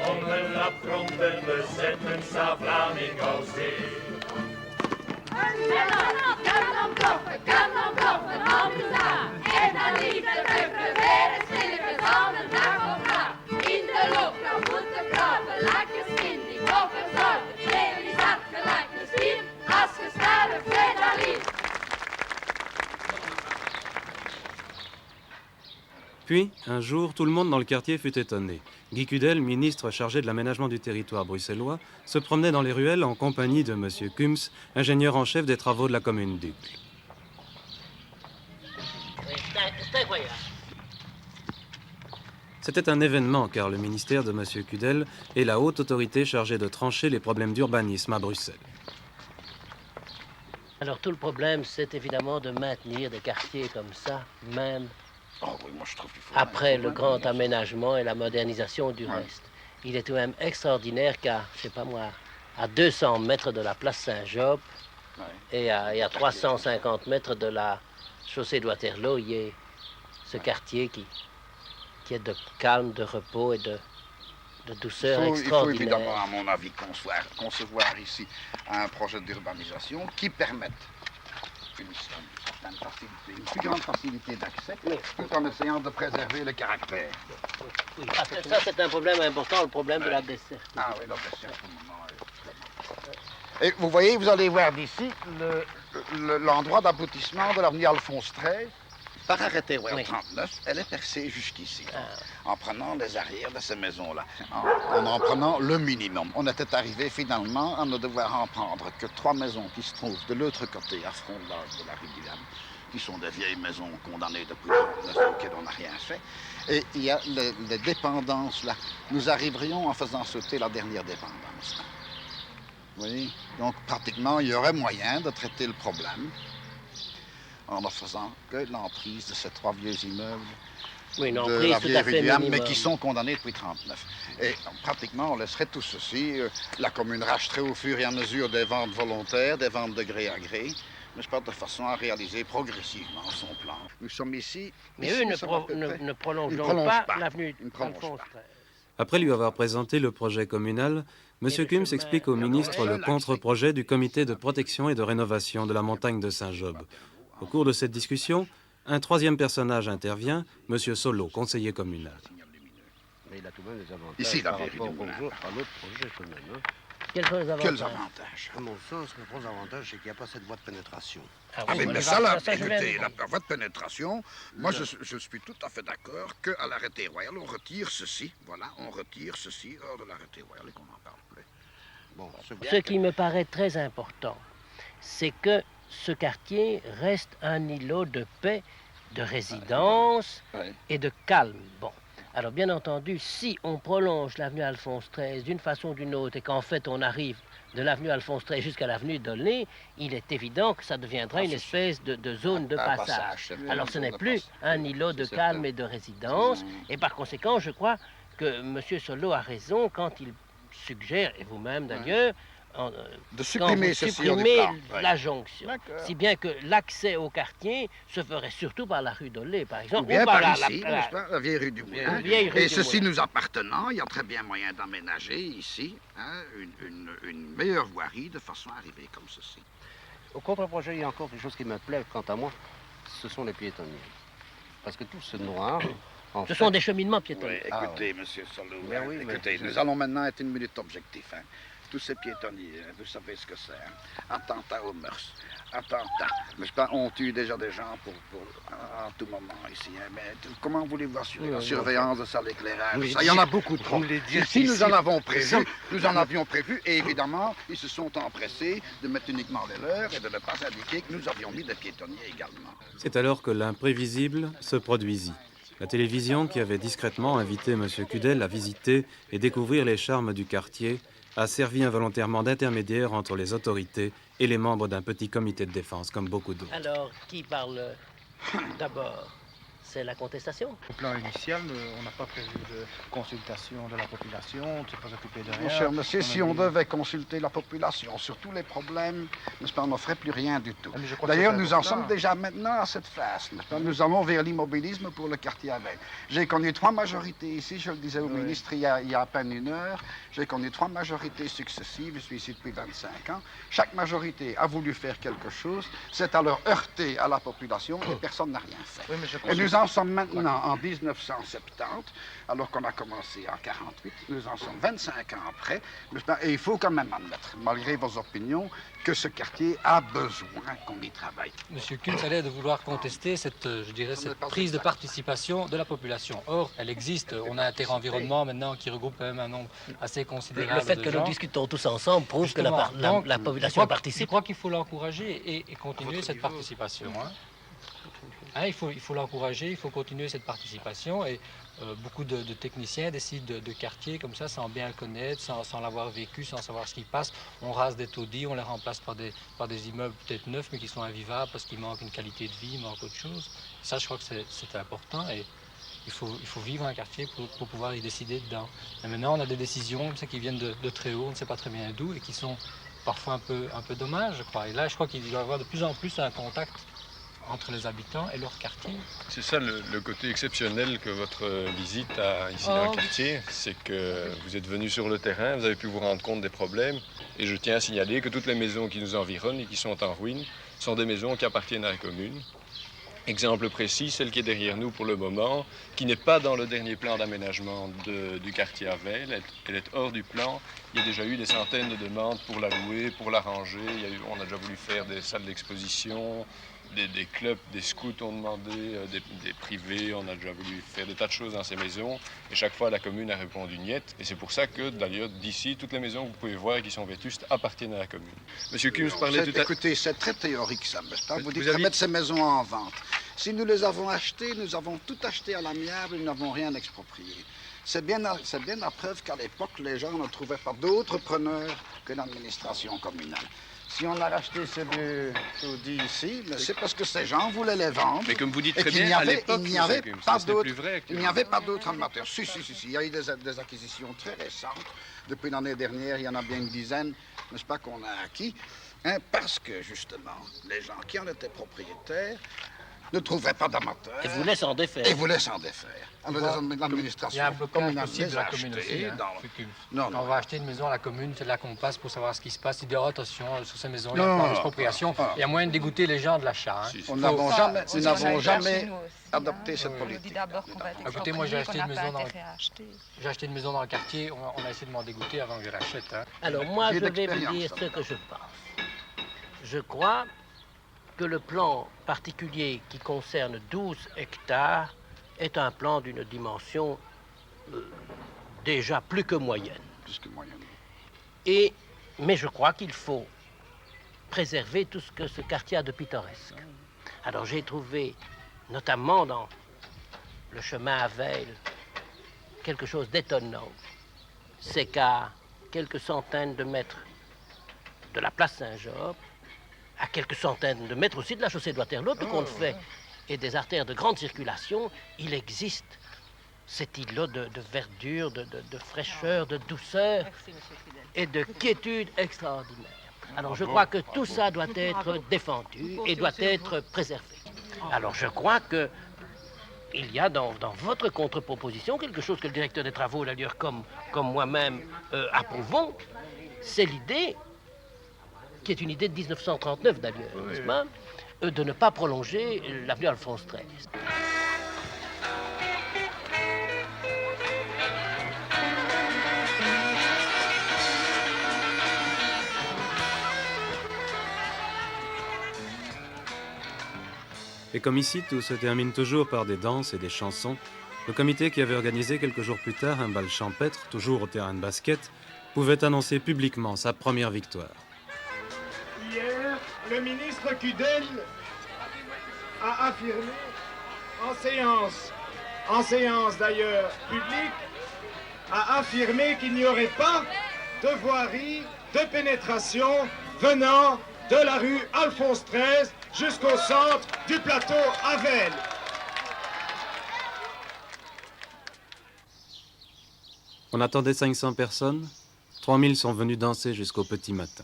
On zou flamingo zien. Kan hem bloffen, handen staan. En dan liep de buffel weer een stilletjes aan een dag op na. In de lucht, dan moet de brave lekker skin. Die koppen zorgen, nee, die zat gelijk een stier. Als gesneden Frédéric. Puis, un jour, tout le monde dans le quartier fut étonné. Guy Cudel, ministre chargé de l'aménagement du territoire bruxellois, se promenait dans les ruelles en compagnie de M. Kums, ingénieur en chef des travaux de la commune d'Uccle. C'était un événement car le ministère de M. Cudel est la haute autorité chargée de trancher les problèmes d'urbanisme à Bruxelles. Alors tout le problème, c'est évidemment de maintenir des quartiers comme ça, même après le grand aménagement et la modernisation du reste. Il est tout de même extraordinaire qu'à, je sais pas moi, à 200 mètres de la place Saint-Job et à 350 mètres de la chaussée de Waterloo, il y ait ce quartier qui est de calme, de repos et de douceur extraordinaire. Il faut évidemment, à mon avis, concevoir ici un projet d'urbanisation qui permette une plus grande facilité d'accès, tout en essayant de préserver le caractère. Oui, parce que ça, c'est un problème important, le problème de la desserte. Ah oui, la desserte, pour le moment, Et vous voyez, vous allez voir d'ici l'endroit d'aboutissement de l'avenue Alphonse XIII. Par arrêté Royal 39, elle est percée jusqu'ici, en prenant les arrières de ces maisons-là, en prenant le minimum. On était arrivé finalement à ne devoir en prendre que 3 maisons qui se trouvent de l'autre côté, à front de la rue Guillaume, qui sont des vieilles maisons condamnées depuis 1939, auxquelles on n'a rien fait. Et il y a les dépendances là. Nous arriverions en faisant sauter la dernière dépendance. Là. Vous voyez? Donc pratiquement, il y aurait moyen de traiter le problème en ne faisant que l'emprise de ces 3 vieux immeubles de la vieille rue Guillaume, mais qui sont condamnés depuis 1939. Et pratiquement, on laisserait tout ceci. La commune racheterait au fur et à mesure des ventes volontaires, des ventes de gré à gré, mais pas de façon à réaliser progressivement son plan. Nous sommes ici... Mais eux ne prolongent pas l'avenue Alphonse XIII. Après lui avoir présenté le projet communal, M. Kums explique au ministre le contre-projet du comité de protection et de rénovation de la montagne de Saint-Job. Au cours de cette discussion, un 3e personnage intervient, M. Solo, conseiller communal. Ici, la vérité. Quels avantages? À mon sens, le gros avantage, c'est qu'il n'y a pas cette voie de pénétration. Mais ça, là, écoutez, la voie de pénétration, moi, je suis tout à fait d'accord qu'à l'arrêté royal, on retire ceci, voilà, on retire ceci hors de l'arrêté royal et qu'on n'en parle plus. Bon, ce qui me paraît très important, c'est que ce quartier reste un îlot de paix, de résidence et de calme. Bon. Alors, bien entendu, si on prolonge l'avenue Alphonse XIII d'une façon ou d'une autre et qu'en fait on arrive de l'avenue Alphonse XIII jusqu'à l'avenue d'Aulnay, il est évident que ça deviendra une espèce de zone de passage. Alors, ce n'est plus un îlot de calme et de résidence. Et par conséquent, je crois que M. Solo a raison quand il suggère, et vous-même d'ailleurs, de supprimer la jonction. Si bien que l'accès au quartier se ferait surtout par la rue d'Aulnay, par exemple. Ou bien par ici, la vieille rue du Moulin. Et ceci nous appartenant, il y a très bien moyen d'aménager ici une meilleure voirie de façon à arriver comme ceci. Au contre-projet, il y a encore quelque chose qui me plaît, quant à moi, ce sont les piétonniers. Parce que tout ce noir... Ce sont des cheminements piétonniers. Oui, écoutez, monsieur Solo, écoutez, nous allons maintenant être une minute objectif. Tous ces piétonniers, vous savez ce que c'est. Attentat aux mœurs, attentat. N'est-ce pas? On tue déjà des gens à tout moment ici. Mais comment voulez-vous assurer la surveillance de ça, l'éclairage? Il y en a beaucoup trop. Si nous en avons prévu, nous en avions prévu, et évidemment, ils se sont empressés de mettre uniquement les leurs et de ne pas indiquer que nous avions mis des piétonniers également. C'est alors que l'imprévisible se produisit. La télévision, qui avait discrètement invité M. Cudel à visiter et découvrir les charmes du quartier, a servi involontairement d'intermédiaire entre les autorités et les membres d'un petit comité de défense, comme beaucoup d'autres. Alors, qui parle d'abord? c'est la contestation. Au plan initial, on n'a pas prévu de consultation de la population, on ne s'est pas occupé de rien. Mon cher monsieur, si on devait consulter la population sur tous les problèmes, n'est-ce pas, on n'offrait plus rien du tout. D'ailleurs, nous en sommes déjà maintenant à cette phase, n'est-ce pas? Nous allons vers l'immobilisme pour le quartier Avel. J'ai connu 3 majorités ici, je le disais au ministre il y a à peine 1 heure. J'ai connu 3 majorités successives, je suis ici depuis 25 ans. Chaque majorité a voulu faire quelque chose, c'est à leur heurter à la population et personne n'a rien fait. Oui, et nous en sommes maintenant en 1970, alors qu'on a commencé en 48, nous en sommes 25 ans après, et il faut quand même admettre, malgré vos opinions, que ce quartier a besoin qu'on y travaille. Monsieur Kunz a l'air de vouloir contester cette, je dirais, cette prise de participation de la population. Or, elle existe. On a un terrain environnement maintenant qui regroupe quand même un nombre assez considérable de gens. Le fait que nous discutons tous ensemble prouve que la population participe. Je crois qu'il faut l'encourager et continuer cette participation. Il faut l'encourager, il faut continuer cette participation et beaucoup de techniciens décident de quartiers comme ça sans bien le connaître, sans l'avoir vécu, sans savoir ce qui passe. On rase des taudis, on les remplace par des immeubles peut-être neufs mais qui sont invivables parce qu'il manque une qualité de vie, il manque autre chose. Ça, je crois que c'est important et il faut vivre un quartier pour pouvoir y décider dedans. Et maintenant, on a des décisions qui viennent de très haut, on ne sait pas très bien d'où et qui sont parfois un peu dommages, je crois. Et là, je crois qu'il doit y avoir de plus en plus un contact entre les habitants et leur quartier. C'est ça le côté exceptionnel que votre visite a ici dans le quartier, c'est que vous êtes venu sur le terrain, vous avez pu vous rendre compte des problèmes et je tiens à signaler que toutes les maisons qui nous environnent et qui sont en ruine sont des maisons qui appartiennent à la commune. Exemple précis, celle qui est derrière nous pour le moment, qui n'est pas dans le dernier plan d'aménagement du quartier Avel, elle est hors du plan. Il y a déjà eu des centaines de demandes pour la louer, pour la ranger. On a déjà voulu faire des salles d'exposition, des clubs, des scouts ont demandé, des privés, on a déjà voulu faire des tas de choses dans ces maisons. Et chaque fois, la commune a répondu niet. Et c'est pour ça que, d'ailleurs, d'ici, toutes les maisons que vous pouvez voir et qui sont vétustes appartiennent à la commune. Monsieur Kunz parlait tout à l'heure... Écoutez, c'est très théorique, ça. Vous dites remettre ces maisons en vente. Si nous les avons achetées, nous avons tout acheté à l'amiable et nous n'avons rien exproprié. C'est bien la preuve qu'à l'époque, les gens ne trouvaient pas d'autres preneurs que l'administration communale. Si on a racheté ces deux taudis ici, c'est parce que ces gens voulaient les vendre. Mais comme vous dites très bien, à l'époque, il n'y avait pas d'autres amateurs. Si, il y a eu des acquisitions très récentes. Depuis l'année dernière, il y en a bien une dizaine, n'est-ce pas, qu'on a acquis. Parce que, justement, les gens qui en étaient propriétaires ne trouvaient pas d'amateurs. Et voulaient s'en défaire. Alors, l'administration il y a un blocage possible de la commune aussi. Non. On va acheter une maison à la commune, c'est là qu'on passe pour savoir ce qui se passe. Il dit, attention, sur ces maisons, il y a pas d'expropriation. Il y a moyen de dégoûter les gens de l'achat. Nous n'avons jamais adopté cette politique. Écoutez, moi, j'ai acheté une maison dans le quartier. On a essayé de m'en dégoûter avant que je l'achète. Alors, moi, je vais vous dire ce que je pense. Je crois que le plan particulier qui concerne 12 hectares est un plan d'une dimension déjà plus que moyenne. Mais je crois qu'il faut préserver tout ce que ce quartier a de pittoresque. Alors j'ai trouvé, notamment dans le chemin à Veil, quelque chose d'étonnant. C'est qu'à quelques centaines de mètres de la place Saint-Job, à quelques centaines de mètres aussi de la chaussée de Waterloo, tout compte fait, et des artères de grande circulation, il existe cet îlot de verdure, de fraîcheur, de douceur et de quiétude extraordinaire. Alors je crois que tout ça doit être défendu et doit être préservé. Alors je crois que il y a dans votre contre-proposition quelque chose que le directeur des travaux, d'ailleurs comme moi-même, approuvons, c'est l'idée qui est une idée de 1939 d'ailleurs, n'est-ce pas, de ne pas prolonger l'avenue Alphonse XIII. Et comme ici, tout se termine toujours par des danses et des chansons, le comité qui avait organisé quelques jours plus tard un bal champêtre, toujours au terrain de basket, pouvait annoncer publiquement sa première victoire. Hier, le ministre Cudel a affirmé, en séance d'ailleurs publique, a affirmé qu'il n'y aurait pas de voirie de pénétration venant de la rue Alphonse XIII jusqu'au centre du plateau Avel. On attendait 500 personnes. 3000 sont venus danser jusqu'au petit matin.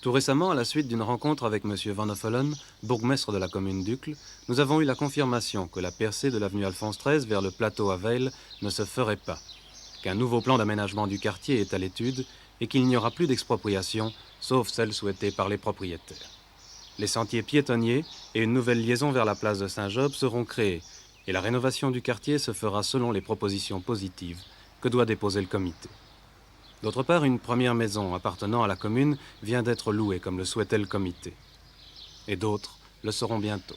Tout récemment, à la suite d'une rencontre avec M. Van Hoffelen, bourgmestre de la commune d'Uccle, nous avons eu la confirmation que la percée de l'avenue Alphonse XIII vers le plateau à Veil ne se ferait pas, qu'un nouveau plan d'aménagement du quartier est à l'étude et qu'il n'y aura plus d'expropriation, sauf celle souhaitée par les propriétaires. Les sentiers piétonniers et une nouvelle liaison vers la place de Saint-Job seront créés et la rénovation du quartier se fera selon les propositions positives que doit déposer le comité. D'autre part, une première maison appartenant à la commune vient d'être louée comme le souhaitait le comité. Et d'autres le seront bientôt.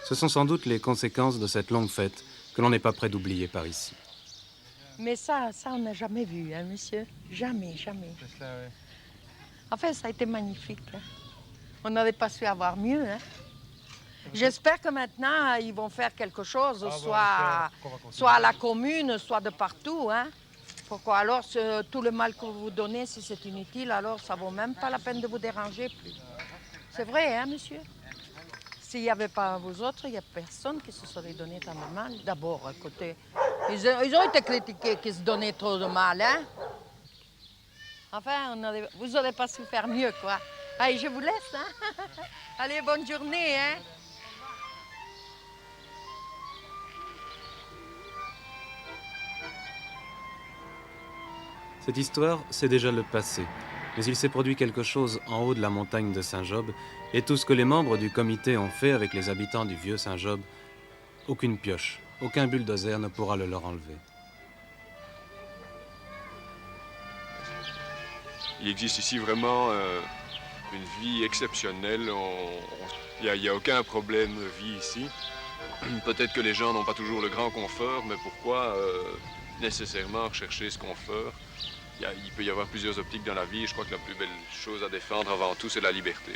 Ce sont sans doute les conséquences de cette longue fête que l'on n'est pas près d'oublier par ici. Mais ça on n'a jamais vu, hein, monsieur? Jamais, jamais. Enfin, ça a été magnifique. Hein. On n'aurait pas su avoir mieux, hein? J'espère que maintenant, ils vont faire quelque chose, soit à la commune, soit de partout. Hein? Pourquoi alors, tout le mal que vous donnez, si c'est inutile, alors ça ne vaut même pas la peine de vous déranger plus. C'est vrai, hein, monsieur? S'il n'y avait pas vous autres, il n'y a personne qui se serait donné tant de mal. D'abord, écoutez, ils ont été critiqués qu'ils se donnaient trop de mal, hein? Enfin, vous n'aurez pas su faire mieux, quoi. Allez, je vous laisse, hein? Allez, bonne journée, hein? Cette histoire, c'est déjà le passé, mais il s'est produit quelque chose en haut de la montagne de Saint-Job, et tout ce que les membres du comité ont fait avec les habitants du vieux Saint-Job, aucune pioche, aucun bulldozer ne pourra le leur enlever. Il existe ici vraiment une vie exceptionnelle. Il n'y a aucun problème de vie ici. Peut-être que les gens n'ont pas toujours le grand confort, mais pourquoi nécessairement rechercher ce confort? Il peut y avoir plusieurs optiques dans la vie. Je crois que la plus belle chose à défendre avant tout, c'est la liberté.